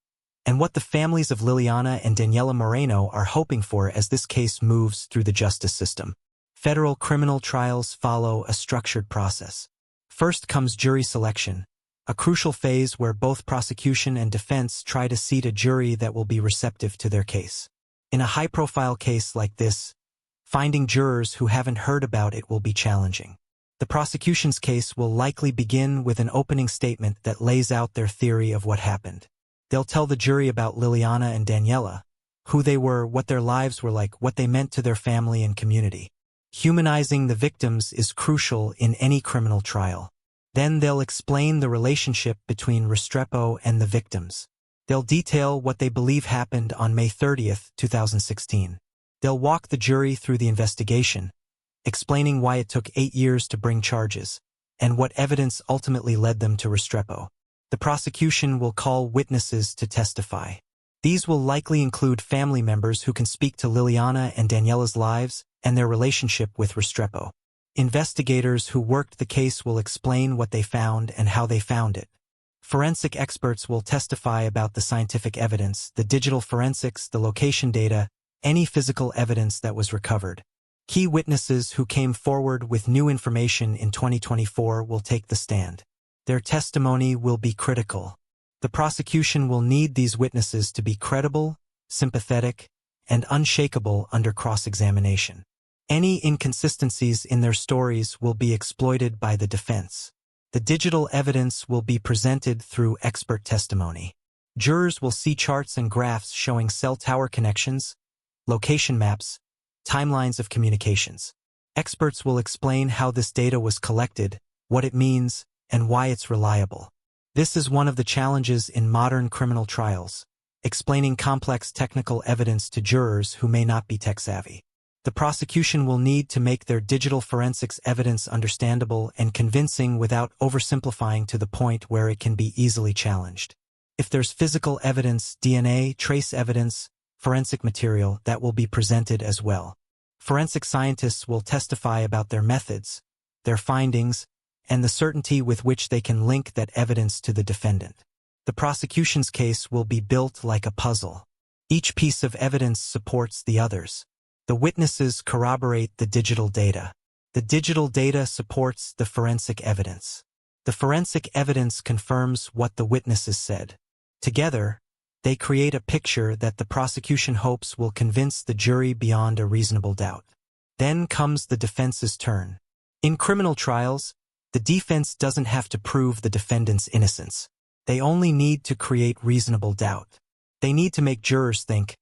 and what the families of Liliana and Daniella Moreno are hoping for as this case moves through the justice system. Federal criminal trials follow a structured process. First comes jury selection, a crucial phase where both prosecution and defense try to seat a jury that will be receptive to their case. In a high-profile case like this, finding jurors who haven't heard about it will be challenging. The prosecution's case will likely begin with an opening statement that lays out their theory of what happened. They'll tell the jury about Liliana and Daniella, who they were, what their lives were like, what they meant to their family and community. Humanizing the victims is crucial in any criminal trial. Then they'll explain the relationship between Restrepo and the victims. They'll detail what they believe happened on May 30th, 2016. They'll walk the jury through the investigation, explaining why it took 8 years to bring charges, and what evidence ultimately led them to Restrepo. The prosecution will call witnesses to testify. These will likely include family members who can speak to Liliana and Daniella's lives and their relationship with Restrepo. Investigators who worked the case will explain what they found and how they found it. Forensic experts will testify about the scientific evidence, the digital forensics, the location data, any physical evidence that was recovered. Key witnesses who came forward with new information in 2024 will take the stand. Their testimony will be critical. The prosecution will need these witnesses to be credible, sympathetic, and unshakable under cross-examination. Any inconsistencies in their stories will be exploited by the defense. The digital evidence will be presented through expert testimony. Jurors will see charts and graphs showing cell tower connections, location maps, timelines of communications. Experts will explain how this data was collected, what it means, and why it's reliable. This is one of the challenges in modern criminal trials, explaining complex technical evidence to jurors who may not be tech-savvy. The prosecution will need to make their digital forensics evidence understandable and convincing without oversimplifying to the point where it can be easily challenged. If there's physical evidence, DNA, trace evidence, forensic material, that will be presented as well. Forensic scientists will testify about their methods, their findings, and the certainty with which they can link that evidence to the defendant. The prosecution's case will be built like a puzzle. Each piece of evidence supports the others. The witnesses corroborate the digital data. The digital data supports the forensic evidence. The forensic evidence confirms what the witnesses said. Together, they create a picture that the prosecution hopes will convince the jury beyond a reasonable doubt. Then comes the defense's turn. In criminal trials, the defense doesn't have to prove the defendant's innocence. They only need to create reasonable doubt. They need to make jurors think,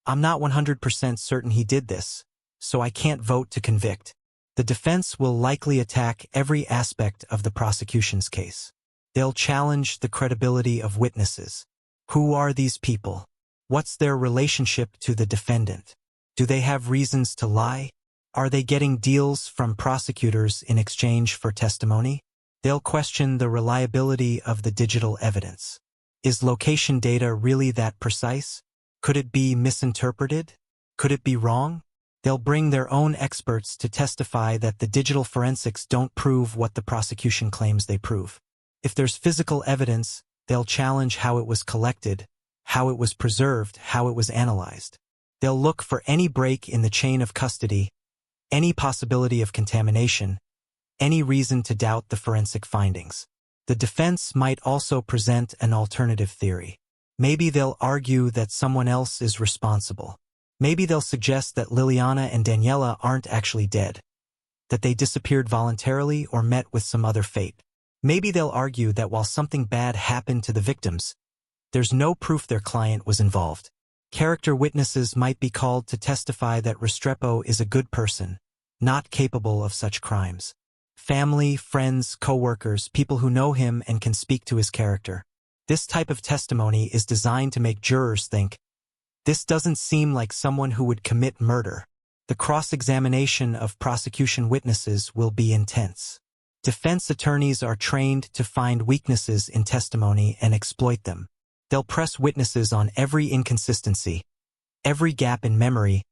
I'm not 100% certain he did this, so I can't vote to convict. The defense will likely attack every aspect of the prosecution's case. They'll challenge the credibility of witnesses. Who are these people? What's their relationship to the defendant? Do they have reasons to lie? Are they getting deals from prosecutors in exchange for testimony? They'll question the reliability of the digital evidence. Is location data really that precise? Could it be misinterpreted? Could it be wrong? They'll bring their own experts to testify that the digital forensics don't prove what the prosecution claims they prove. If there's physical evidence, they'll challenge how it was collected, how it was preserved, how it was analyzed. They'll look for any break in the chain of custody, any possibility of contamination, any reason to doubt the forensic findings. The defense might also present an alternative theory. Maybe they'll argue that someone else is responsible. Maybe they'll suggest that Liliana and Daniella aren't actually dead, that they disappeared voluntarily or met with some other fate. Maybe they'll argue that while something bad happened to the victims, there's no proof their client was involved. Character witnesses might be called to testify that Restrepo is a good person, not capable of such crimes. Family, friends, co-workers, people who know him and can speak to his character. This type of testimony is designed to make jurors think, this doesn't seem like someone who would commit murder. The cross-examination of prosecution witnesses will be intense. Defense attorneys are trained to find weaknesses in testimony and exploit them. They'll press witnesses on every inconsistency, every gap in memory,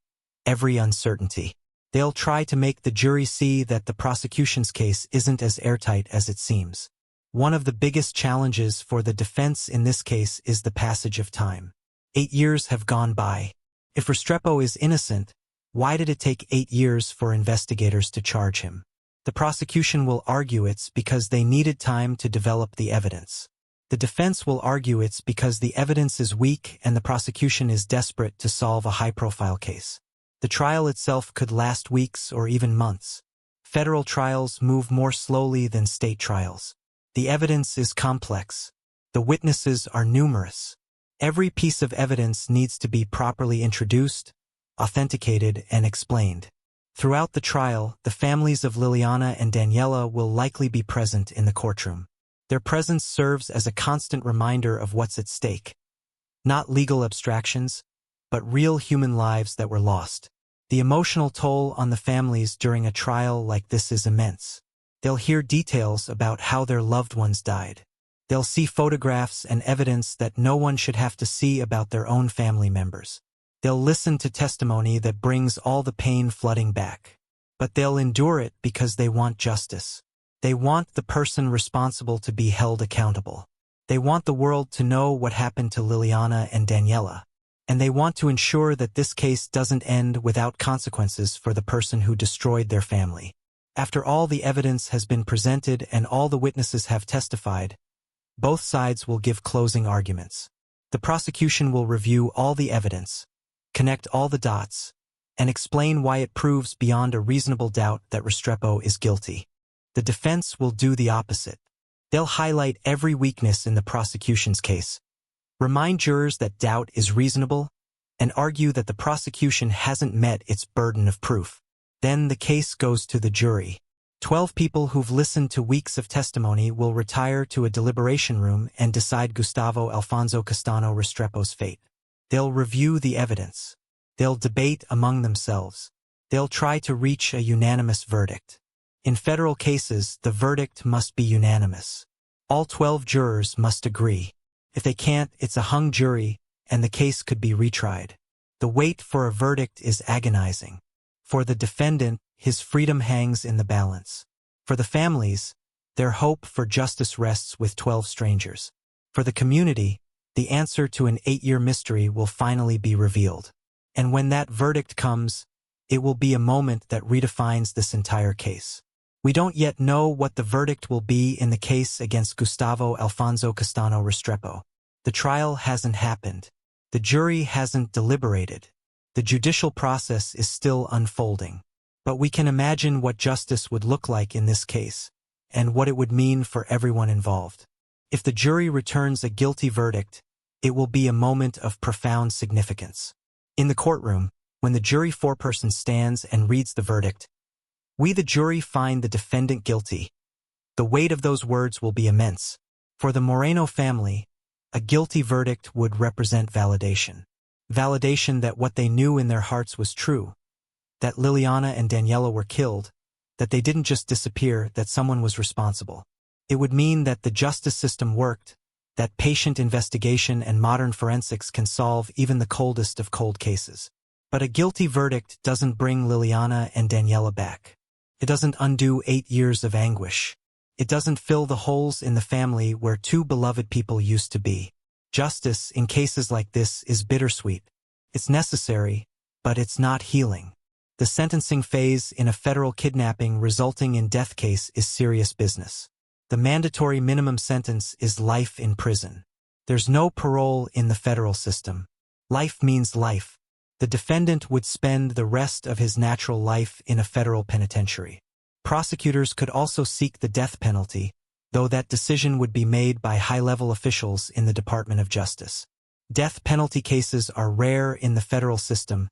every uncertainty. They'll try to make the jury see that the prosecution's case isn't as airtight as it seems. One of the biggest challenges for the defense in this case is the passage of time. 8 years have gone by. If Restrepo is innocent, why did it take 8 years for investigators to charge him? The prosecution will argue it's because they needed time to develop the evidence. The defense will argue it's because the evidence is weak and the prosecution is desperate to solve a high-profile case. The trial itself could last weeks or even months. Federal trials move more slowly than state trials. The evidence is complex. The witnesses are numerous. Every piece of evidence needs to be properly introduced, authenticated, and explained. Throughout the trial, the families of Liliana and Daniella will likely be present in the courtroom. Their presence serves as a constant reminder of what's at stake. Not legal abstractions, but real human lives that were lost. The emotional toll on the families during a trial like this is immense. They'll hear details about how their loved ones died. They'll see photographs and evidence that no one should have to see about their own family members. They'll listen to testimony that brings all the pain flooding back. But they'll endure it because they want justice. They want the person responsible to be held accountable. They want the world to know what happened to Liliana and Daniella. And they want to ensure that this case doesn't end without consequences for the person who destroyed their family. After all the evidence has been presented and all the witnesses have testified, both sides will give closing arguments. The prosecution will review all the evidence, connect all the dots, and explain why it proves beyond a reasonable doubt that Restrepo is guilty. The defense will do the opposite. They'll highlight every weakness in the prosecution's case, remind jurors that doubt is reasonable, and argue that the prosecution hasn't met its burden of proof. Then the case goes to the jury. 12 people who've listened to weeks of testimony will retire to a deliberation room and decide Gustavo Alfonso Castano Restrepo's fate. They'll review the evidence. They'll debate among themselves. They'll try to reach a unanimous verdict. In federal cases, the verdict must be unanimous. All 12 jurors must agree. If they can't, it's a hung jury, and the case could be retried. The wait for a verdict is agonizing. For the defendant, his freedom hangs in the balance. For the families, their hope for justice rests with 12 strangers. For the community, the answer to an 8-year mystery will finally be revealed. And when that verdict comes, it will be a moment that redefines this entire case. We don't yet know what the verdict will be in the case against Gustavo Alfonso Castano Restrepo. The trial hasn't happened. The jury hasn't deliberated. The judicial process is still unfolding. But we can imagine what justice would look like in this case, and what it would mean for everyone involved. If the jury returns a guilty verdict, it will be a moment of profound significance. In the courtroom, when the jury foreperson stands and reads the verdict, we the jury find the defendant guilty. The weight of those words will be immense. For the Moreno family, a guilty verdict would represent validation. Validation that what they knew in their hearts was true, that Liliana and Daniella were killed, that they didn't just disappear, that someone was responsible. It would mean that the justice system worked, that patient investigation and modern forensics can solve even the coldest of cold cases. But a guilty verdict doesn't bring Liliana and Daniella back. It doesn't undo 8 years of anguish. It doesn't fill the holes in the family where 2 beloved people used to be. Justice in cases like this is bittersweet. It's necessary, but it's not healing. The sentencing phase in a federal kidnapping resulting in death case is serious business. The mandatory minimum sentence is life in prison. There's no parole in the federal system. Life means life. The defendant would spend the rest of his natural life in a federal penitentiary. Prosecutors could also seek the death penalty, though that decision would be made by high-level officials in the Department of Justice. Death penalty cases are rare in the federal system,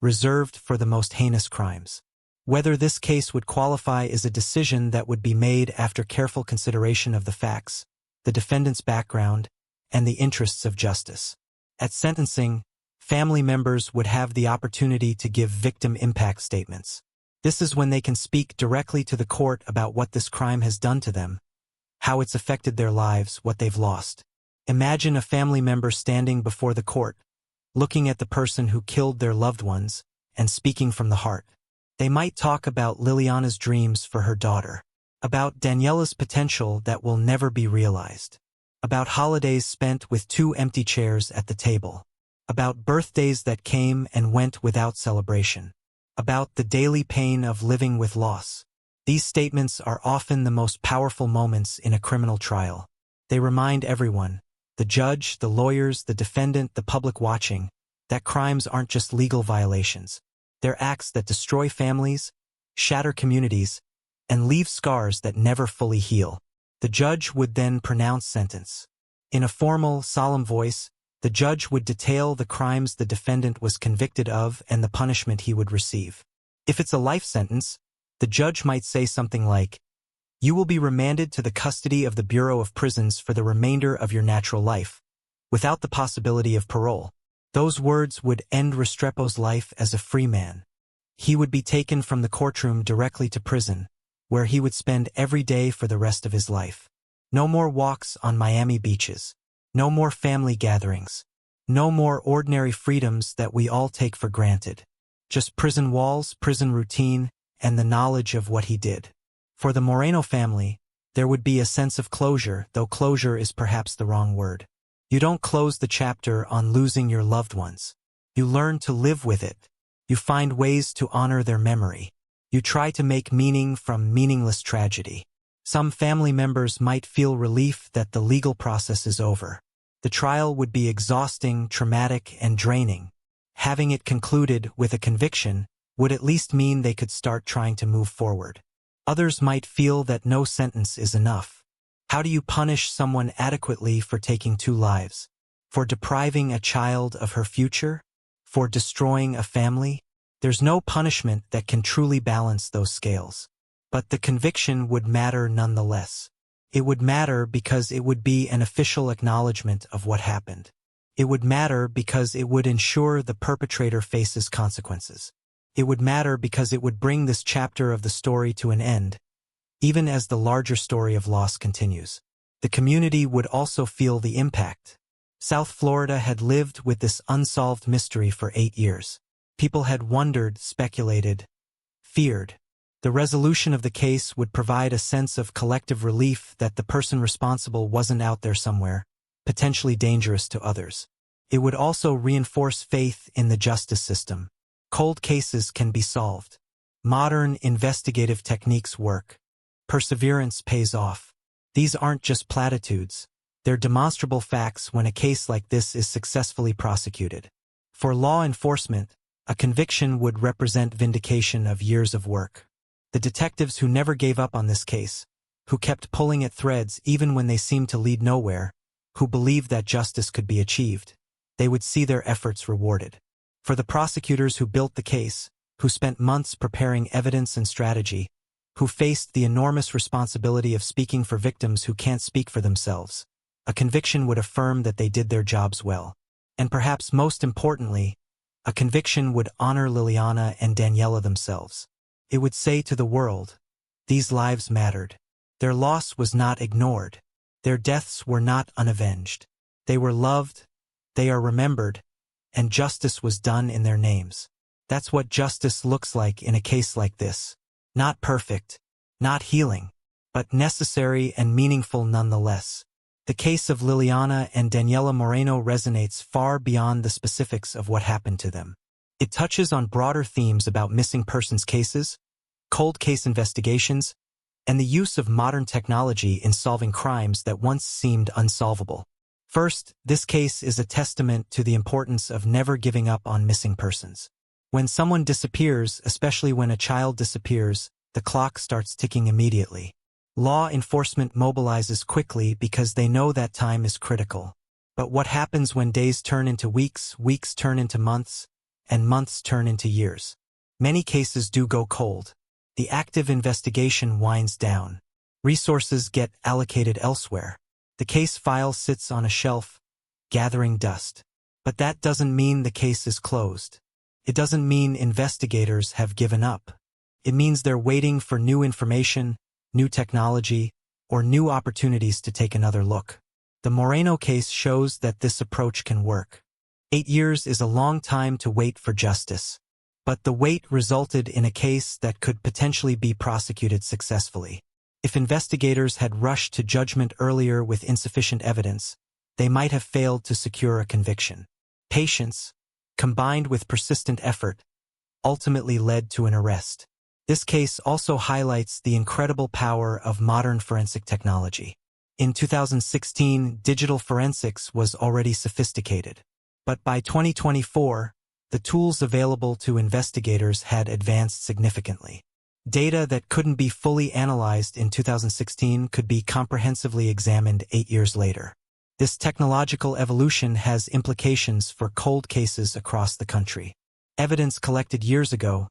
reserved for the most heinous crimes. Whether this case would qualify is a decision that would be made after careful consideration of the facts, the defendant's background, and the interests of justice. At sentencing, family members would have the opportunity to give victim impact statements. This is when they can speak directly to the court about what this crime has done to them, how it's affected their lives, what they've lost. Imagine a family member standing before the court, looking at the person who killed their loved ones, and speaking from the heart. They might talk about Liliana's dreams for her daughter, about Daniella's potential that will never be realized, about holidays spent with 2 empty chairs at the table, about birthdays that came and went without celebration, about the daily pain of living with loss. These statements are often the most powerful moments in a criminal trial. They remind everyone, the judge, the lawyers, the defendant, the public watching, that crimes aren't just legal violations. They're acts that destroy families, shatter communities, and leave scars that never fully heal. The judge would then pronounce sentence. In a formal, solemn voice, the judge would detail the crimes the defendant was convicted of and the punishment he would receive. If it's a life sentence, the judge might say something like, "You will be remanded to the custody of the Bureau of Prisons for the remainder of your natural life, without the possibility of parole." Those words would end Restrepo's life as a free man. He would be taken from the courtroom directly to prison, where he would spend every day for the rest of his life. No more walks on Miami beaches. No more family gatherings. No more ordinary freedoms that we all take for granted. Just prison walls, prison routine, and the knowledge of what he did. For the Moreno family, there would be a sense of closure, though closure is perhaps the wrong word. You don't close the chapter on losing your loved ones. You learn to live with it. You find ways to honor their memory. You try to make meaning from meaningless tragedy. Some family members might feel relief that the legal process is over. The trial would be exhausting, traumatic, and draining. Having it concluded with a conviction would at least mean they could start trying to move forward. Others might feel that no sentence is enough. How do you punish someone adequately for taking 2 lives? For depriving a child of her future? For destroying a family? There's no punishment that can truly balance those scales. But the conviction would matter nonetheless. It would matter because it would be an official acknowledgement of what happened. It would matter because it would ensure the perpetrator faces consequences. It would matter because it would bring this chapter of the story to an end, even as the larger story of loss continues. The community would also feel the impact. South Florida had lived with this unsolved mystery for 8 years. People had wondered, speculated, feared. The resolution of the case would provide a sense of collective relief that the person responsible wasn't out there somewhere, potentially dangerous to others. It would also reinforce faith in the justice system. Cold cases can be solved. Modern investigative techniques work. Perseverance pays off. These aren't just platitudes. They're demonstrable facts when a case like this is successfully prosecuted. For law enforcement, a conviction would represent vindication of years of work. The detectives who never gave up on this case, who kept pulling at threads even when they seemed to lead nowhere, who believed that justice could be achieved, they would see their efforts rewarded. For the prosecutors who built the case, who spent months preparing evidence and strategy, who faced the enormous responsibility of speaking for victims who can't speak for themselves, a conviction would affirm that they did their jobs well. And perhaps most importantly, a conviction would honor Liliana and Daniella themselves. It would say to the world, these lives mattered. Their loss was not ignored. Their deaths were not unavenged. They were loved, they are remembered, and justice was done in their names. That's what justice looks like in a case like this. Not perfect, not healing, but necessary and meaningful nonetheless. The case of Liliana and Daniella Moreno resonates far beyond the specifics of what happened to them. It touches on broader themes about missing persons cases, cold case investigations, and the use of modern technology in solving crimes that once seemed unsolvable. First, this case is a testament to the importance of never giving up on missing persons. When someone disappears, especially when a child disappears, the clock starts ticking immediately. Law enforcement mobilizes quickly because they know that time is critical. But what happens when days turn into weeks, weeks turn into months, and months turn into years? Many cases do go cold. The active investigation winds down. Resources get allocated elsewhere. The case file sits on a shelf, gathering dust. But that doesn't mean the case is closed. It doesn't mean investigators have given up. It means they're waiting for new information, new technology, or new opportunities to take another look. The Moreno case shows that this approach can work. 8 years is a long time to wait for justice. But the wait resulted in a case that could potentially be prosecuted successfully. If investigators had rushed to judgment earlier with insufficient evidence, they might have failed to secure a conviction. Patience, combined with persistent effort, ultimately led to an arrest. This case also highlights the incredible power of modern forensic technology. In 2016, digital forensics was already sophisticated. But by 2024, the tools available to investigators had advanced significantly. Data that couldn't be fully analyzed in 2016 could be comprehensively examined 8 years later. This technological evolution has implications for cold cases across the country. Evidence collected years ago,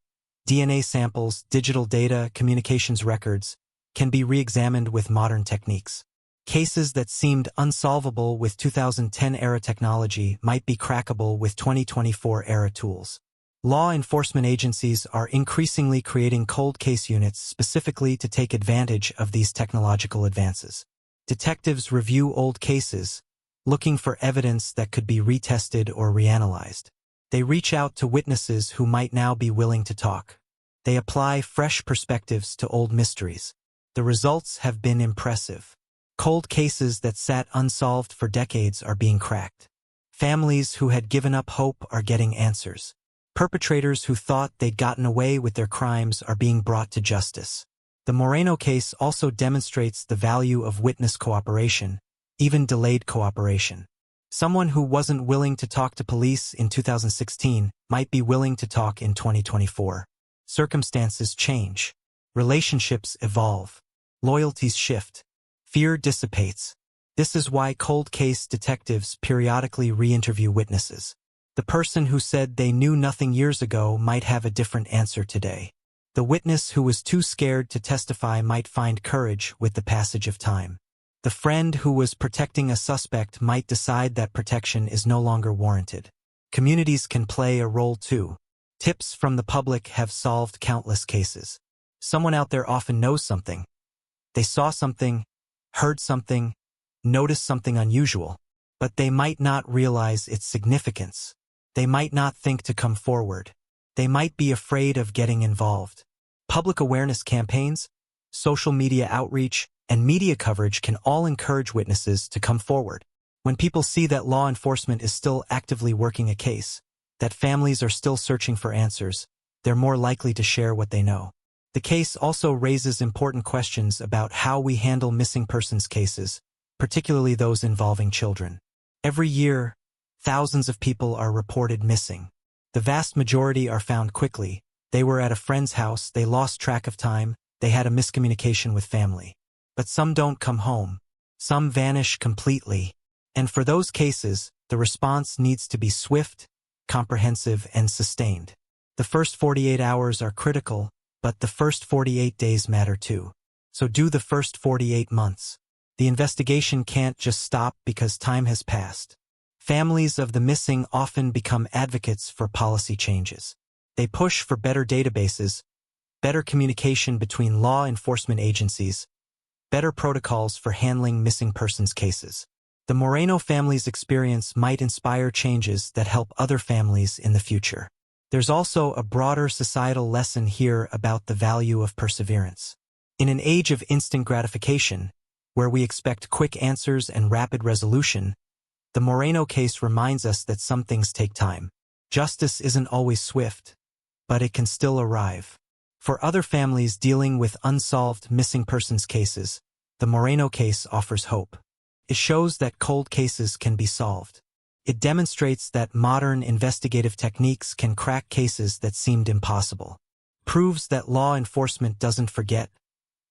DNA samples, digital data, communications records, can be re-examined with modern techniques. Cases that seemed unsolvable with 2010-era technology might be crackable with 2024-era tools. Law enforcement agencies are increasingly creating cold case units specifically to take advantage of these technological advances. Detectives review old cases, looking for evidence that could be retested or reanalyzed. They reach out to witnesses who might now be willing to talk. They apply fresh perspectives to old mysteries. The results have been impressive. Cold cases that sat unsolved for decades are being cracked. Families who had given up hope are getting answers. Perpetrators who thought they'd gotten away with their crimes are being brought to justice. The Moreno case also demonstrates the value of witness cooperation, even delayed cooperation. Someone who wasn't willing to talk to police in 2016 might be willing to talk in 2024. Circumstances change. Relationships evolve. Loyalties shift. Fear dissipates. This is why cold case detectives periodically re-interview witnesses. The person who said they knew nothing years ago might have a different answer today. The witness who was too scared to testify might find courage with the passage of time. The friend who was protecting a suspect might decide that protection is no longer warranted. Communities can play a role too. Tips from the public have solved countless cases. Someone out there often knows something. They saw something, heard something, noticed something unusual, but they might not realize its significance. They might not think to come forward. They might be afraid of getting involved. Public awareness campaigns, social media outreach, and media coverage can all encourage witnesses to come forward. When people see that law enforcement is still actively working a case, that families are still searching for answers, they're more likely to share what they know. The case also raises important questions about how we handle missing persons cases, particularly those involving children. Every year, thousands of people are reported missing. The vast majority are found quickly. They were at a friend's house, they lost track of time, they had a miscommunication with family. But some don't come home. Some vanish completely. And for those cases, the response needs to be swift, comprehensive, and sustained. The first 48 hours are critical, but the first 48 days matter too. So do the first 48 months. The investigation can't just stop because time has passed. Families of the missing often become advocates for policy changes. They push for better databases, better communication between law enforcement agencies, better protocols for handling missing persons cases. The Moreno family's experience might inspire changes that help other families in the future. There's also a broader societal lesson here about the value of perseverance. In an age of instant gratification, where we expect quick answers and rapid resolution, the Moreno case reminds us that some things take time. Justice isn't always swift, but it can still arrive. For other families dealing with unsolved missing persons cases, the Moreno case offers hope. It shows that cold cases can be solved. It demonstrates that modern investigative techniques can crack cases that seemed impossible. proves that law enforcement doesn't forget,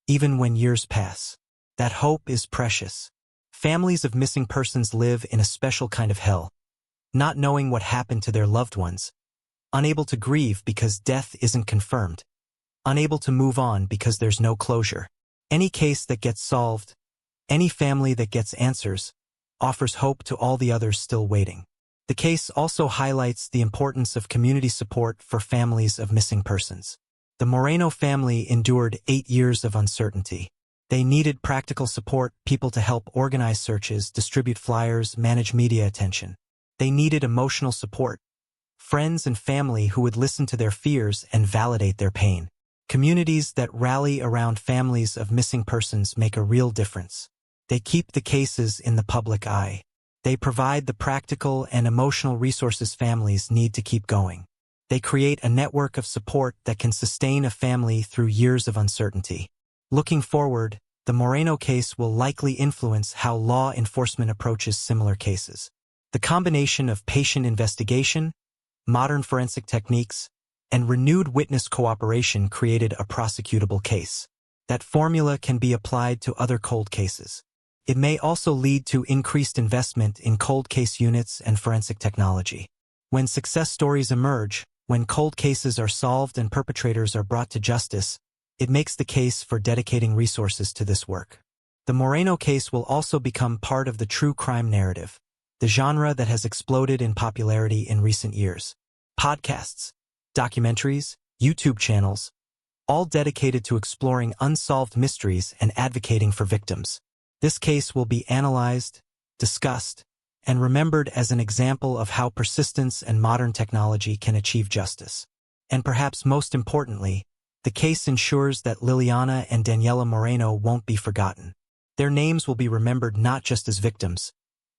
even when years pass. That hope is precious. Families of missing persons live in a special kind of hell, not knowing what happened to their loved ones, unable to grieve because death isn't confirmed, unable to move on because there's no closure. Any case that gets solved, any family that gets answers, offers hope to all the others still waiting. The case also highlights the importance of community support for families of missing persons. The Moreno family endured 8 years of uncertainty. They needed practical support, people to help organize searches, distribute flyers, manage media attention. They needed emotional support, friends and family who would listen to their fears and validate their pain. Communities that rally around families of missing persons make a real difference. They keep the cases in the public eye. They provide the practical and emotional resources families need to keep going. They create a network of support that can sustain a family through years of uncertainty. Looking forward, the Moreno case will likely influence how law enforcement approaches similar cases. The combination of patient investigation, modern forensic techniques, and renewed witness cooperation created a prosecutable case. That formula can be applied to other cold cases. It may also lead to increased investment in cold case units and forensic technology. When success stories emerge, when cold cases are solved and perpetrators are brought to justice, it makes the case for dedicating resources to this work. The Moreno case will also become part of the true crime narrative, the genre that has exploded in popularity in recent years. Podcasts, documentaries, YouTube channels, all dedicated to exploring unsolved mysteries and advocating for victims. This case will be analyzed, discussed, and remembered as an example of how persistence and modern technology can achieve justice. And perhaps most importantly, the case ensures that Liliana and Daniella Moreno won't be forgotten. Their names will be remembered not just as victims,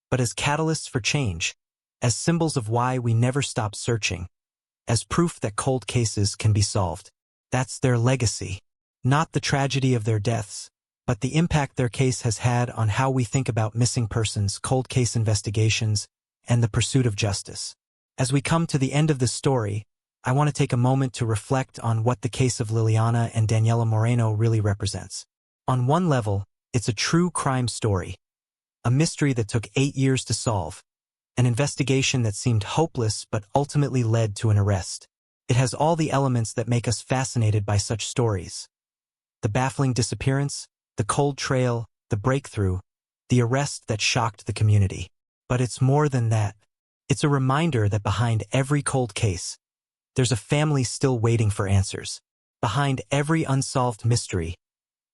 but as catalysts for change, as symbols of why we never stop searching, as proof that cold cases can be solved. That's their legacy, not the tragedy of their deaths, but the impact their case has had on how we think about missing persons, cold case investigations, and the pursuit of justice. As we come to the end of this story, I want to take a moment to reflect on what the case of Liliana and Daniella Moreno really represents. On one level, it's a true crime story, a mystery that took 8 years to solve, an investigation that seemed hopeless but ultimately led to an arrest. It has all the elements that make us fascinated by such stories. The baffling disappearance, the cold trail, the breakthrough, the arrest that shocked the community. But it's more than that. It's a reminder that behind every cold case, there's a family still waiting for answers. Behind every unsolved mystery,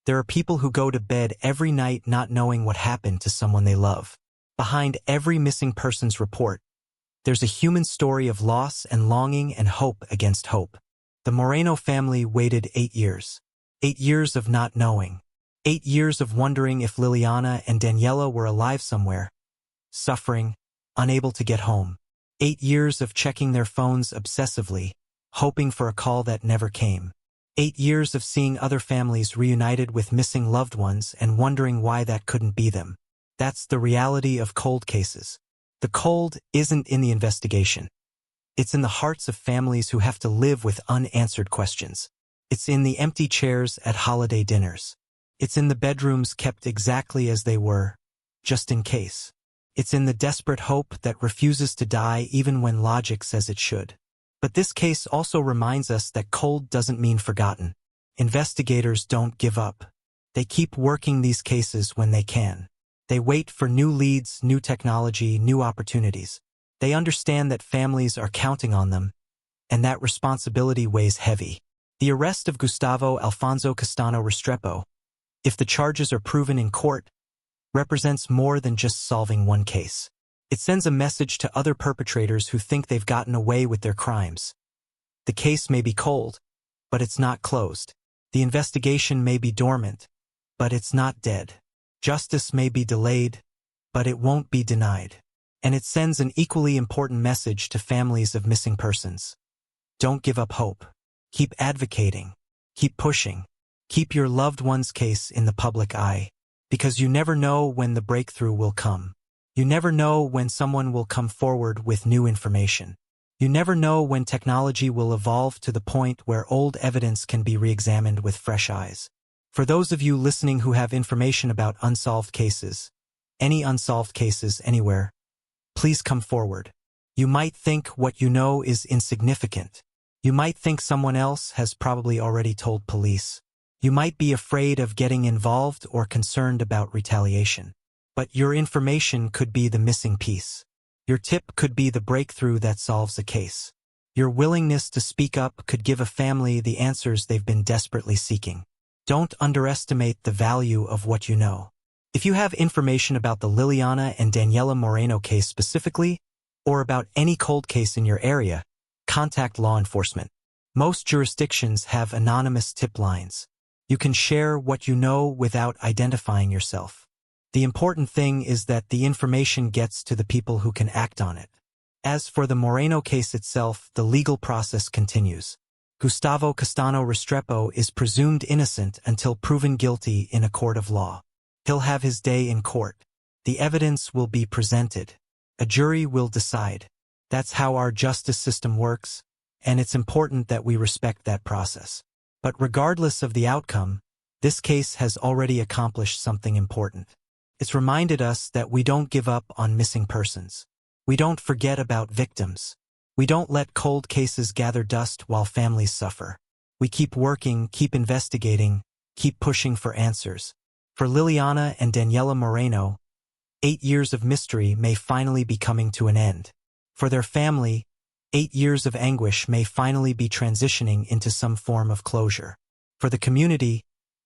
there are people who go to bed every night not knowing what happened to someone they love. Behind every missing persons report, there's a human story of loss and longing and hope against hope. The Moreno family waited 8 years. 8 years of not knowing. 8 years of wondering if Liliana and Daniella were alive somewhere, suffering, unable to get home. 8 years of checking their phones obsessively, hoping for a call that never came. 8 years of seeing other families reunited with missing loved ones and wondering why that couldn't be them. That's the reality of cold cases. The cold isn't in the investigation. It's in the hearts of families who have to live with unanswered questions. It's in the empty chairs at holiday dinners. It's in the bedrooms kept exactly as they were, just in case. It's in the desperate hope that refuses to die even when logic says it should. But this case also reminds us that cold doesn't mean forgotten. Investigators don't give up. They keep working these cases when they can. They wait for new leads, new technology, new opportunities. They understand that families are counting on them, and that responsibility weighs heavy. The arrest of Gustavo Alfonso Castano Restrepo, if the charges are proven in court, represents more than just solving one case. It sends a message to other perpetrators who think they've gotten away with their crimes. The case may be cold, but it's not closed. The investigation may be dormant, but it's not dead. Justice may be delayed, but it won't be denied. And it sends an equally important message to families of missing persons. Don't give up hope. Keep advocating. Keep pushing. Keep your loved one's case in the public eye, because you never know when the breakthrough will come. You never know when someone will come forward with new information. You never know when technology will evolve to the point where old evidence can be re-examined with fresh eyes. For those of you listening who have information about unsolved cases, any unsolved cases anywhere, please come forward. You might think what you know is insignificant. You might think someone else has probably already told police. You might be afraid of getting involved or concerned about retaliation. But your information could be the missing piece. Your tip could be the breakthrough that solves a case. Your willingness to speak up could give a family the answers they've been desperately seeking. Don't underestimate the value of what you know. If you have information about the Liliana and Daniella Moreno case specifically, or about any cold case in your area, contact law enforcement. Most jurisdictions have anonymous tip lines. You can share what you know without identifying yourself. The important thing is that the information gets to the people who can act on it. As for the Moreno case itself, the legal process continues. Gustavo Castano Restrepo is presumed innocent until proven guilty in a court of law. He'll have his day in court. The evidence will be presented. A jury will decide. That's how our justice system works, and it's important that we respect that process. But regardless of the outcome, this case has already accomplished something important. It's reminded us that we don't give up on missing persons. We don't forget about victims. We don't let cold cases gather dust while families suffer. We keep working, keep investigating, keep pushing for answers. For Liliana and Daniella Moreno, 8 years of mystery may finally be coming to an end. For their family, 8 years of anguish may finally be transitioning into some form of closure. For the community,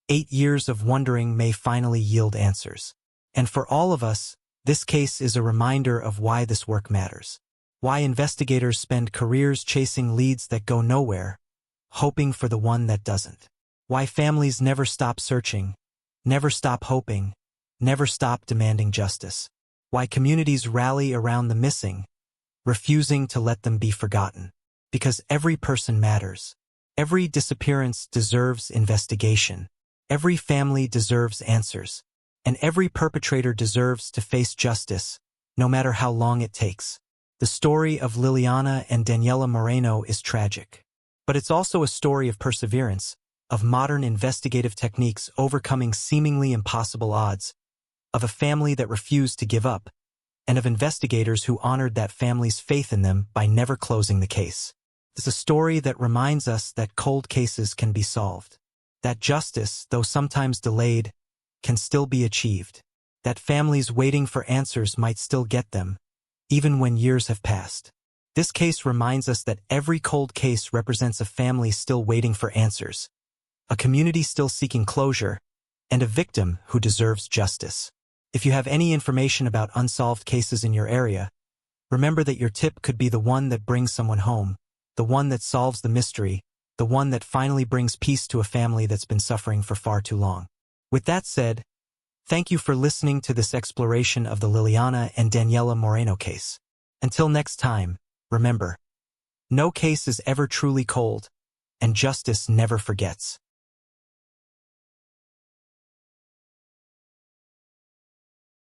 8 years of wondering may finally yield answers. And for all of us, this case is a reminder of why this work matters. Why investigators spend careers chasing leads that go nowhere, hoping for the one that doesn't. Why families never stop searching, never stop hoping, never stop demanding justice. Why communities rally around the missing, refusing to let them be forgotten. Because every person matters. Every disappearance deserves investigation. Every family deserves answers. And every perpetrator deserves to face justice, no matter how long it takes. The story of Liliana and Daniella Moreno is tragic. But it's also a story of perseverance, of modern investigative techniques overcoming seemingly impossible odds, of a family that refused to give up, and of investigators who honored that family's faith in them by never closing the case. It's a story that reminds us that cold cases can be solved, that justice, though sometimes delayed, can still be achieved, that families waiting for answers might still get them, even when years have passed. This case reminds us that every cold case represents a family still waiting for answers, a community still seeking closure, and a victim who deserves justice. If you have any information about unsolved cases in your area, remember that your tip could be the one that brings someone home, the one that solves the mystery, the one that finally brings peace to a family that's been suffering for far too long. With that said, thank you for listening to this exploration of the Liliana and Daniella Moreno case. Until next time, remember, no case is ever truly cold, and justice never forgets.